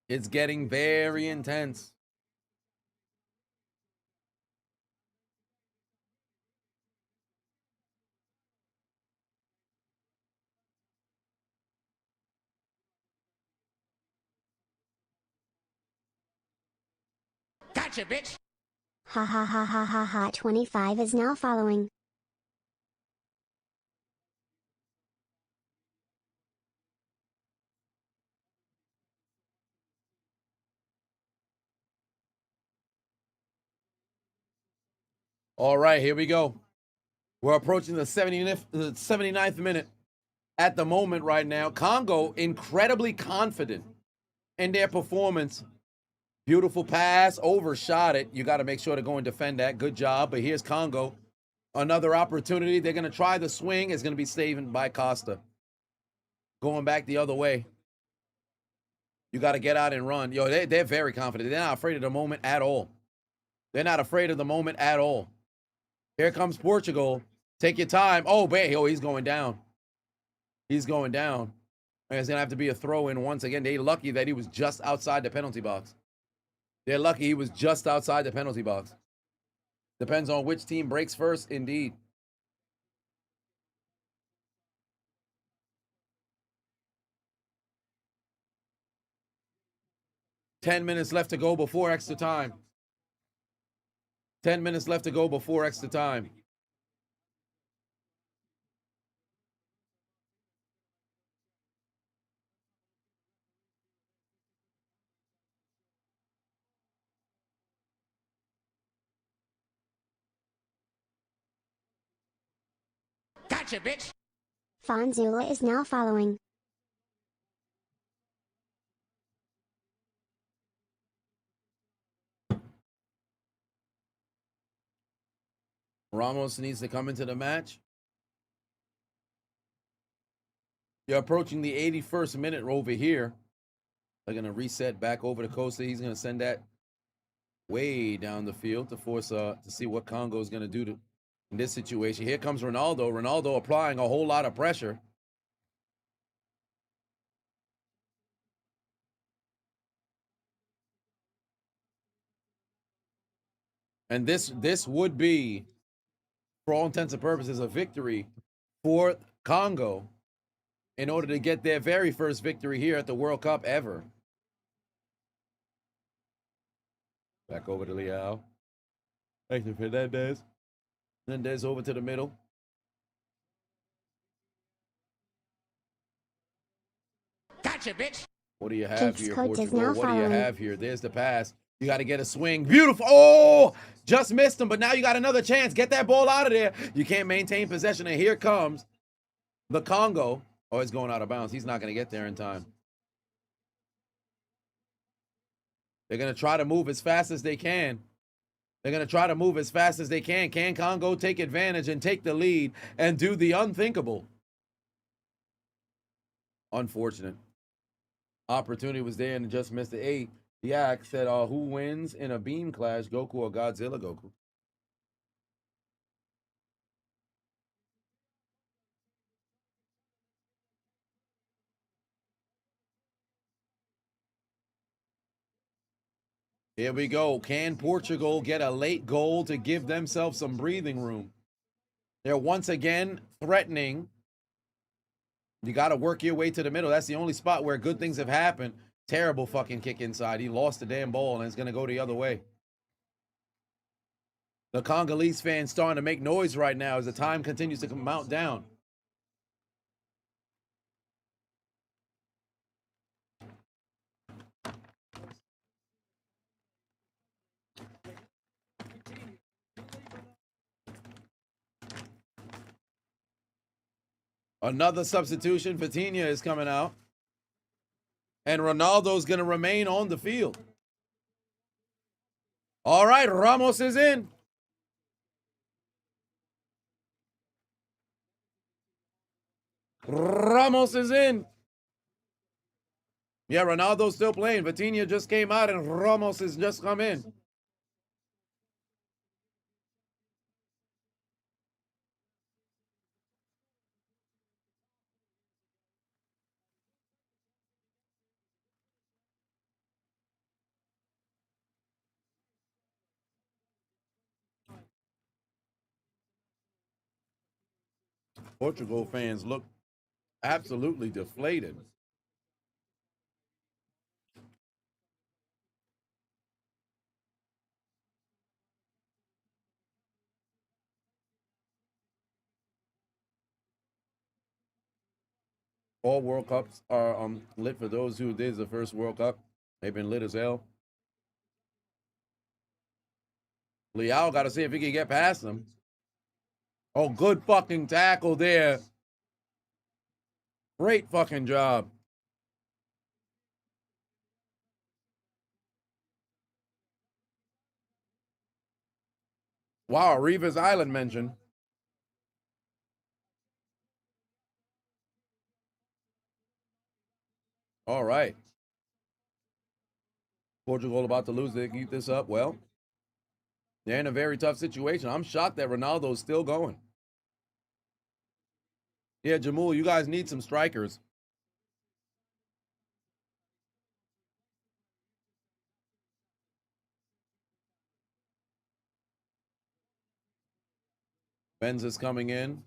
It's getting very intense. Gotcha, bitch. Ha ha ha ha ha ha. 25 is now following. All right, here we go. We're approaching the 79th minute at the moment right now. Congo incredibly confident in their performance. Beautiful pass, overshot it. You got to make sure to go and defend that. Good job. But here's Congo. Another opportunity. They're going to try the swing. It's going to be saved by Costa. Going back the other way. You got to get out and run. Yo, they're very confident. They're not afraid of the moment at all. They're not afraid of the moment at all. Here comes Portugal. Take your time. Oh, man. Oh, he's going down. He's going down. And it's going to have to be a throw-in once again. They're lucky that he was just outside the penalty box. They're lucky he was just outside the penalty box. Depends on which team breaks first, indeed. Ten minutes left to go before extra time. 10 minutes left to go before extra time. Gotcha, bitch. Fonzula is now following. Ramos needs to come into the match. You're approaching the 81st minute over here. They're going to reset back over to Costa. He's going to send that way down the field to force to see what Congo is going to do in this situation. Here comes Ronaldo. Ronaldo applying a whole lot of pressure. And this would be, for all intents and purposes, a victory for Congo in order to get their very first victory here at the World Cup ever. Back over to Leao. Thank you, Fernandez. Fernandez over to the middle. Gotcha, bitch. What do you have Jake's here, coach is Portugal? now What do you following. have here? There's the pass. You got to get a swing. Beautiful. Oh, just missed him, but now you got another chance. Get that ball out of there. You can't maintain possession, and here comes the Congo. Oh, it's going out of bounds. He's not going to get there in time. They're going to try to move as fast as they can. They're going to try to move as fast as they can. Can Congo take advantage and take the lead and do the unthinkable? Unfortunate. Opportunity was there and just missed the 8. Yak said, who wins in a beam clash, Goku or Godzilla Goku? Here we go. Can Portugal get a late goal to give themselves some breathing room? They're once again threatening. You got to work your way to the middle. That's the only spot where good things have happened. Terrible fucking kick inside. He lost the damn ball, and it's going to go the other way. The Congolese fans starting to make noise right now as the time continues to mount down. Another substitution. Vitinha is coming out. And Ronaldo's going to remain on the field. All right, Ramos is in. Ramos is in. Yeah, Ronaldo's still playing. Vitinha just came out and Ramos has just come in. Portugal fans look absolutely deflated. All World Cups are lit for those who did the first World Cup. They've been lit as hell. Leao got to see if he can get past them. Oh, good fucking tackle there. Great fucking job. Wow, Reeves Island mentioned. All right. Portugal about to lose. They keep this up. Well, they're in a very tough situation. I'm shocked that Ronaldo's still going. Yeah, Jamul, you guys need some strikers. Benz is coming in.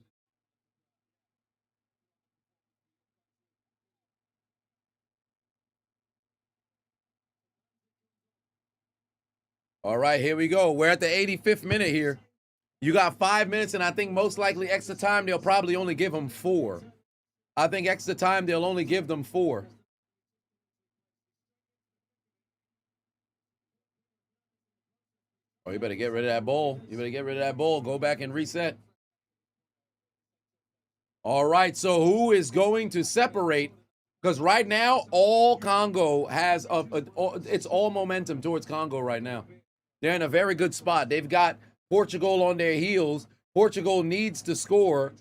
All right, here we go. We're at the 85th minute here. You got 5 minutes, and I think most likely extra time, they'll probably only give them 4. I think extra time, they'll only give them 4. Oh, you better get rid of that ball. You better get rid of that ball. Go back and reset. All right, so who is going to separate? Because right now, all Congo has, it's all momentum towards Congo right now. They're in a very good spot. They've got Portugal on their heels. Portugal needs to score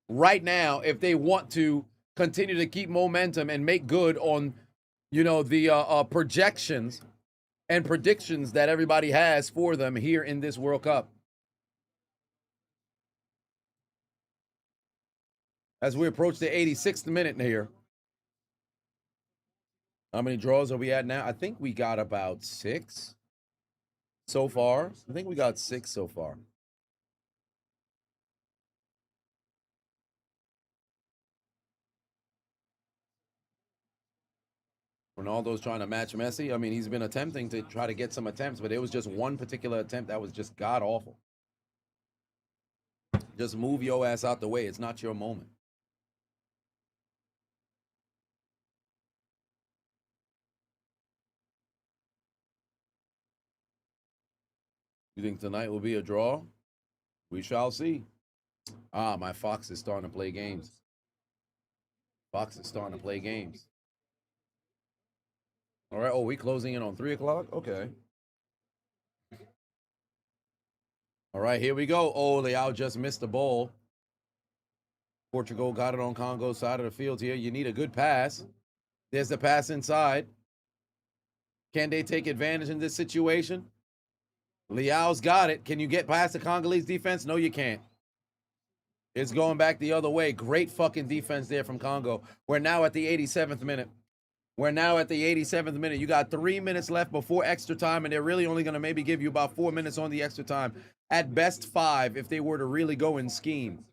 right now if they want to continue to keep momentum and make good on, you know, the projections and predictions that everybody has for them here in this World Cup. As we approach the 86th minute here. How many draws are we at now? I think we got about 6 so far. I think we got 6 so far. Ronaldo's trying to match Messi. I mean, he's been attempting to try to get some attempts, but it was just one particular attempt that was just god awful. Just move your ass out the way. It's not your moment. You think tonight will be a draw? We shall see. Ah, my Fox is starting to play games. Fox is starting to play games. All right. Oh, we closing in on 3 o'clock? Okay. All right, here we go. Oh, Leao just missed the ball. Portugal got it on Congo's side of the field here. You need a good pass. There's the pass inside. Can they take advantage in this situation? Leao's got it. Can you get past the Congolese defense? No, you can't. It's going back the other way. Great fucking defense there from Congo. We're now at the 87th minute. We're now at the 87th minute. You got 3 minutes left before extra time, and they're really only going to maybe give you about 4 minutes on the extra time. At best, 5 if they were to really go and scheme.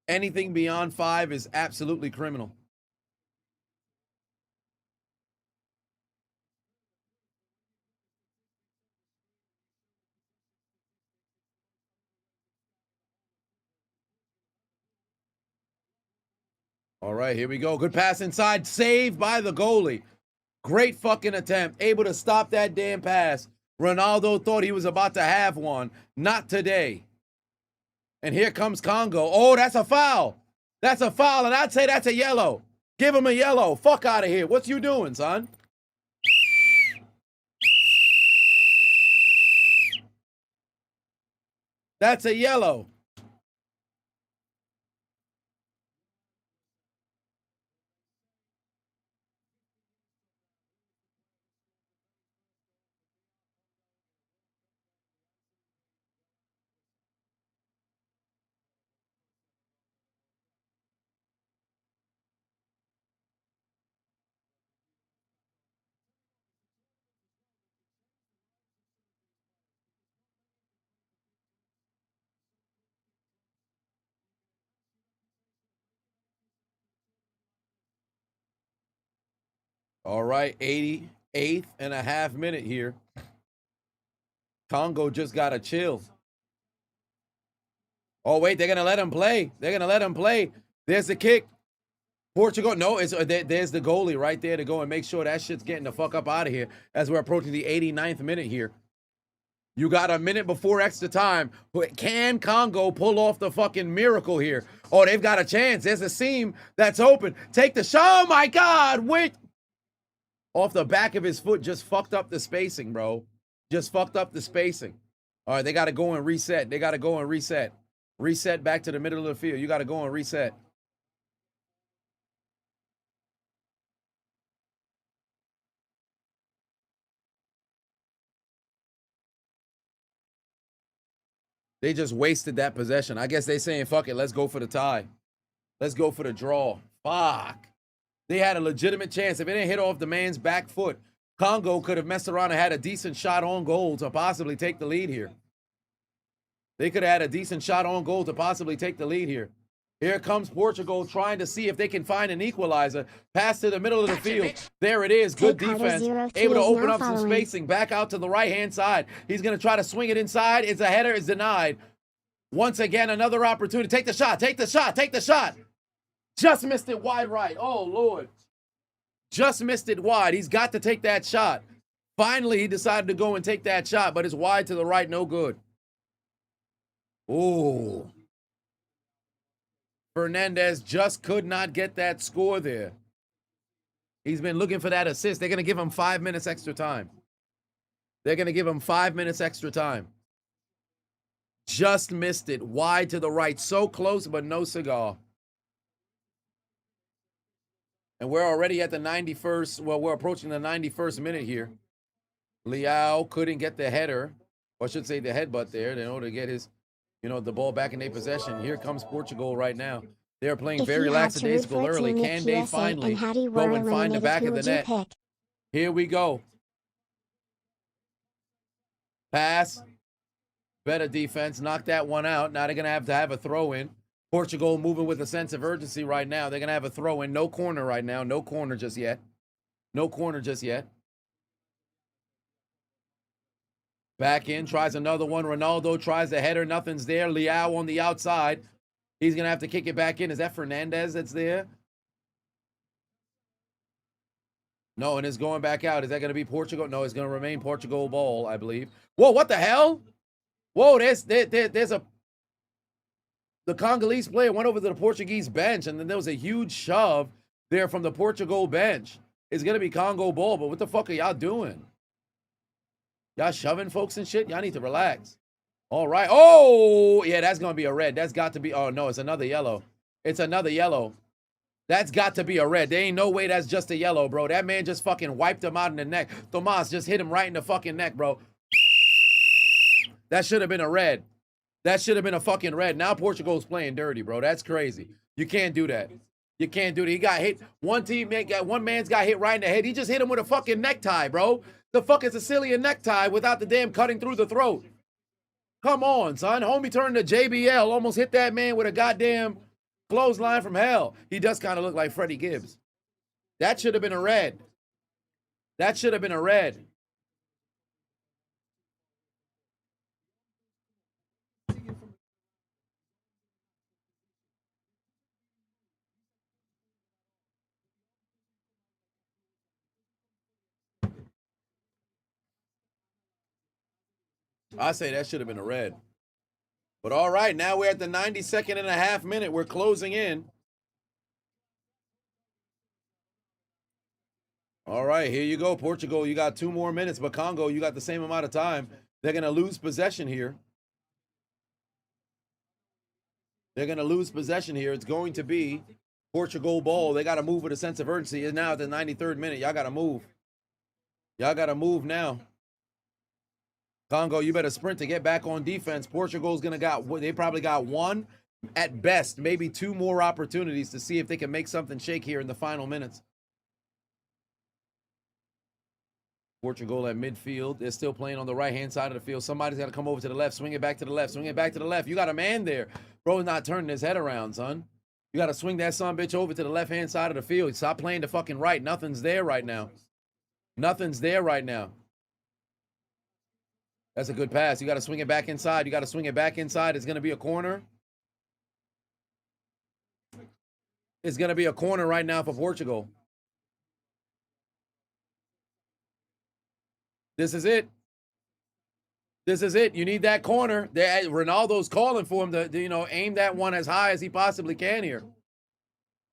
Anything beyond 5 is absolutely criminal. All right, here we go. Good pass inside. Saved by the goalie. Great fucking attempt. Able to stop that damn pass. Ronaldo thought he was about to have one. Not today. And here comes Congo. Oh, that's a foul. That's a foul, and I'd say that's a yellow. Give him a yellow. Fuck out of here. What you doing, son? That's a yellow. All right, 88th and a half minute here. Congo just got to chill. Oh, wait, they're going to let him play. They're going to let him play. There's the kick. Portugal, no, it's there's the goalie right there to go and make sure that shit's getting the fuck up out of here as we're approaching the 89th minute here. You got a minute before extra time. Can Congo pull off the fucking miracle here? Oh, they've got a chance. There's a seam that's open. Take the shot. Oh my God, wait. Off the back of his foot, just fucked up the spacing, bro. Just fucked up the spacing. All right, they got to go and reset. They got to go and reset. Reset back to the middle of the field. You got to go and reset. They just wasted that possession. I guess they saying, fuck it, let's go for the tie. Let's go for the draw. Fuck. They had a legitimate chance. If it didn't hit off the man's back foot, Congo could have messed around and had a decent shot on goal to possibly take the lead here. They could have had a decent shot on goal to possibly take the lead here. Here comes Portugal trying to see if they can find an equalizer. Pass to the middle of the field. There it is. Good defense. Able to open up some spacing. Back out to the right-hand side. He's going to try to swing it inside. It's a header. It's denied. Once again, another opportunity. Take the shot. Take the shot. Take the shot. Just missed it wide right. Oh, Lord. Just missed it wide. He's got to take that shot. Finally, he decided to go and take that shot, but it's wide to the right. No good. Oh. Fernandez just could not get that score there. He's been looking for that assist. They're going to give him 5 minutes extra time. They're going to give him 5 minutes extra time. Just missed it. Wide to the right. So close, but no cigar. And we're already at the 91st. Well, we're approaching the 91st minute here. Liao couldn't get the header, or I should say the headbutt there, in order to get his, the ball back in their possession. Here comes Portugal right now. They're playing very lackadaisical early. Can they finally go and find the back of the net? Here we go. Pass. Better defense. Knock that one out. Now they're going to have a throw in. Portugal moving with a sense of urgency right now. They're going to have a throw in. No corner right now. No corner just yet. No corner just yet. Back in, tries another one. Ronaldo tries the header. Nothing's there. Liao on the outside. He's going to have to kick it back in. Is that Fernandez that's there? No, and it's going back out. Is that going to be Portugal? No, it's going to remain Portugal ball, I believe. Whoa, what the hell? Whoa, there's a... The Congolese player went over to the Portuguese bench, and then there was a huge shove there from the Portugal bench. It's going to be Congo ball, but what the fuck are y'all doing? Y'all shoving folks and shit? Y'all need to relax. All right. Oh, yeah, that's going to be a red. That's got to be... Oh, no, it's another yellow. It's another yellow. That's got to be a red. There ain't no way that's just a yellow, bro. That man just fucking wiped him out in the neck. Tomas just hit him right in the fucking neck, bro. That should have been a red. That should have been a fucking red. Now Portugal's playing dirty, bro. That's crazy. You can't do that. You can't do that. He got hit. One man's got hit right in the head. He just hit him with a fucking necktie, bro. The fuck is a Sicilian necktie without the damn cutting through the throat? Come on, son. Homie turned to JBL. Almost hit that man with a goddamn clothesline from hell. He does kind of look like Freddie Gibbs. That should have been a red. That should have been a red. I say that should have been a red. But all right, now we're at the 92nd and a half minute. We're closing in. All right, here you go, Portugal. You got 2 more minutes, but Congo, you got the same amount of time. They're going to lose possession here. They're going to lose possession here. It's going to be Portugal ball. They got to move with a sense of urgency. It's now at the 93rd minute. Y'all got to move. Y'all got to move now. Congo, you better sprint to get back on defense. Portugal's going to they probably got 1, at best, maybe 2 more opportunities to see if they can make something shake here in the final minutes. Portugal at midfield. They're still playing on the right-hand side of the field. Somebody's got to come over to the left. Swing it back to the left. Swing it back to the left. You got a man there. Bro's not turning his head around, son. You got to swing that son bitch over to the left-hand side of the field. Stop playing the fucking right. Nothing's there right now. Nothing's there right now. That's a good pass. You got to swing it back inside. You got to swing it back inside. It's going to be a corner. It's going to be a corner right now for Portugal. This is it. This is it. You need that corner. Ronaldo's calling for him to, you know, aim that one as high as he possibly can here.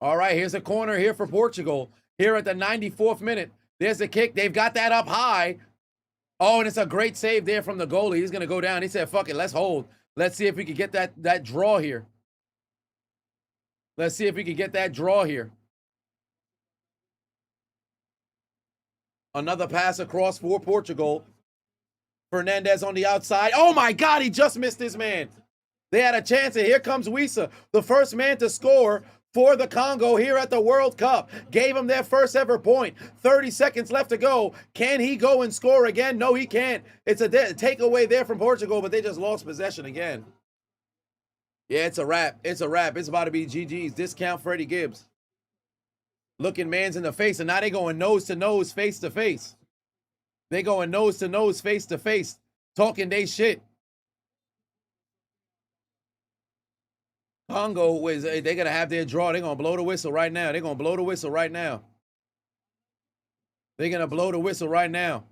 All right, here's a corner here for Portugal. Here at the 94th minute. There's a kick. They've got that up high. Oh, and it's a great save there from the goalie. He's going to go down. He said, fuck it, let's hold. Let's see if we can get that draw here. Let's see if we can get that draw here. Another pass across for Portugal. Fernandez on the outside. Oh, my God, he just missed his man. They had a chance, and here comes Wissa, the first man to score for the Congo here at the World Cup. Gave them their first ever point. 30 seconds left to go. Can he go and score again? No, he can't. It's a takeaway there from Portugal, but they just lost possession again. Yeah, it's a wrap. It's a wrap. It's about to be GG's. Discount Freddie Gibbs. Looking mans in the face, and now they going nose to nose, face to face. They going nose to nose, face to face, talking they shit. Congo, they're going to have their draw. They're going to blow the whistle right now. They're going to blow the whistle right now. They're going to blow the whistle right now.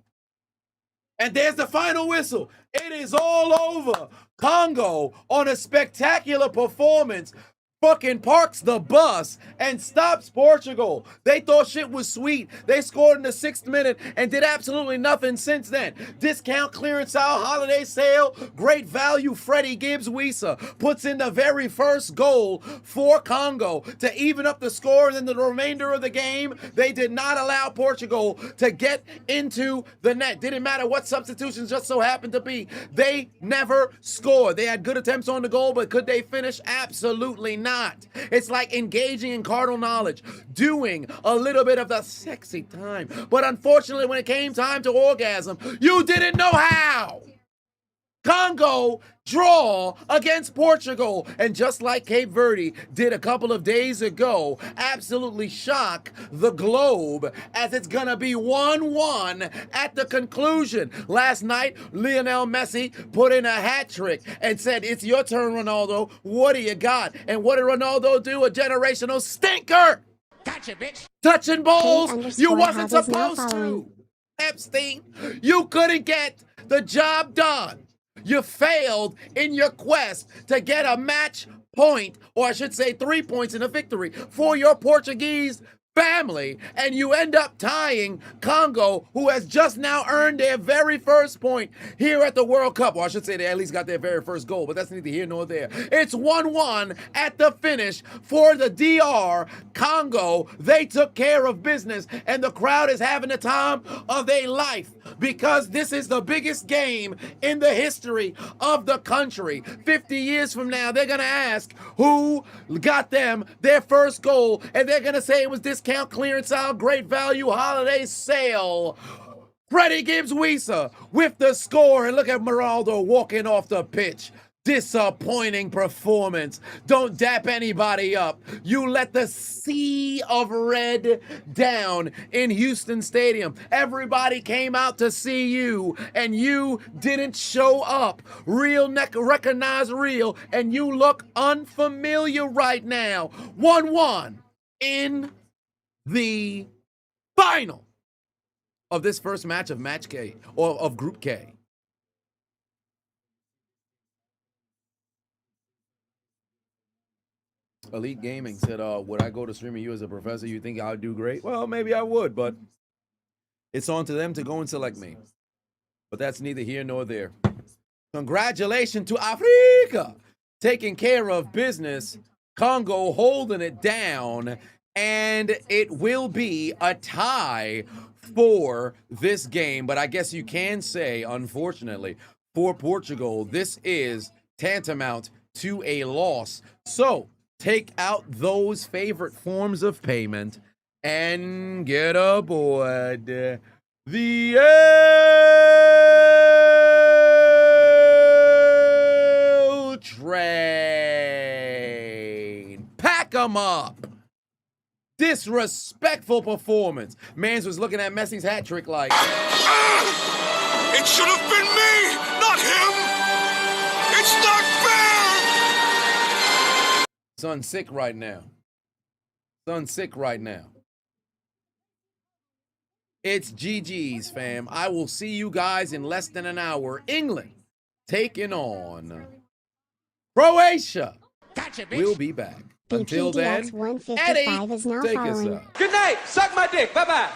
And there's the final whistle. It is all over. Congo, on a spectacular performance, fucking parks the bus and stops Portugal. They thought shit was sweet. They scored in the 6th minute and did absolutely nothing since then. Discount clearance aisle, holiday sale, great value. Freddie Gibbs Wissa puts in the very first goal for Congo to even up the score. And then the remainder of the game, they did not allow Portugal to get into the net. Didn't matter what substitutions just so happened to be. They never scored. They had good attempts on the goal, but could they finish? Absolutely not. It's like engaging in carnal knowledge, doing a little bit of the sexy time. But unfortunately, when it came time to orgasm, you didn't know how. Congo draw against Portugal. And just like Cape Verde did a couple of days ago, absolutely shock the globe as it's going to be 1-1 at the conclusion. Last night, Lionel Messi put in a hat trick and said, it's your turn, Ronaldo. What do you got? And what did Ronaldo do? A generational stinker. Gotcha, bitch. Touching balls you wasn't supposed to. Epstein, you couldn't get the job done. You failed in your quest to get a match point, or I should say 3 points in a victory for your Portuguese family, and you end up tying Congo, who has just now earned their very first point here at the World Cup. Or I should say they at least got their very first goal, but that's neither here nor there. It's 1-1 at the finish for the DR Congo. They took care of business, and the crowd is having the time of their life because this is the biggest game in the history of the country. 50 years from now, they're going to ask who got them their first goal, and they're going to say it was discount clearance aisle, great value holiday sale. Freddie Gibbs Wissa with the score, and look at Ronaldo walking off the pitch. Disappointing performance. Don't dap anybody up. You let the sea of red down in Houston Stadium. Everybody came out to see you, and you didn't show up. Real recognize real, and you look unfamiliar right now. 1-1 in the final of this first match of Match K, or of Group K. Elite Gaming said, would I go to streaming you as a professor? You think I would do great? Well, maybe I would, but it's on to them to go and select me. But that's neither here nor there. Congratulations to Africa taking care of business. Congo holding it down, and it will be a tie for this game. But I guess you can say, unfortunately, for Portugal, this is tantamount to a loss. So take out those favorite forms of payment and get aboard the L train. Pack 'em up. Disrespectful performance. Mans was looking at Messi's hat trick like, It should have been me, not him. It's not fair. son sick right now. Son's sick right now. It's GG's, fam. I will see you guys in less than an hour. England taking on Croatia. Gotcha, bitch. We'll be back. Until then, BPDX 155 Eddie, is now take us following. out. Good night. Suck my dick. Bye-bye.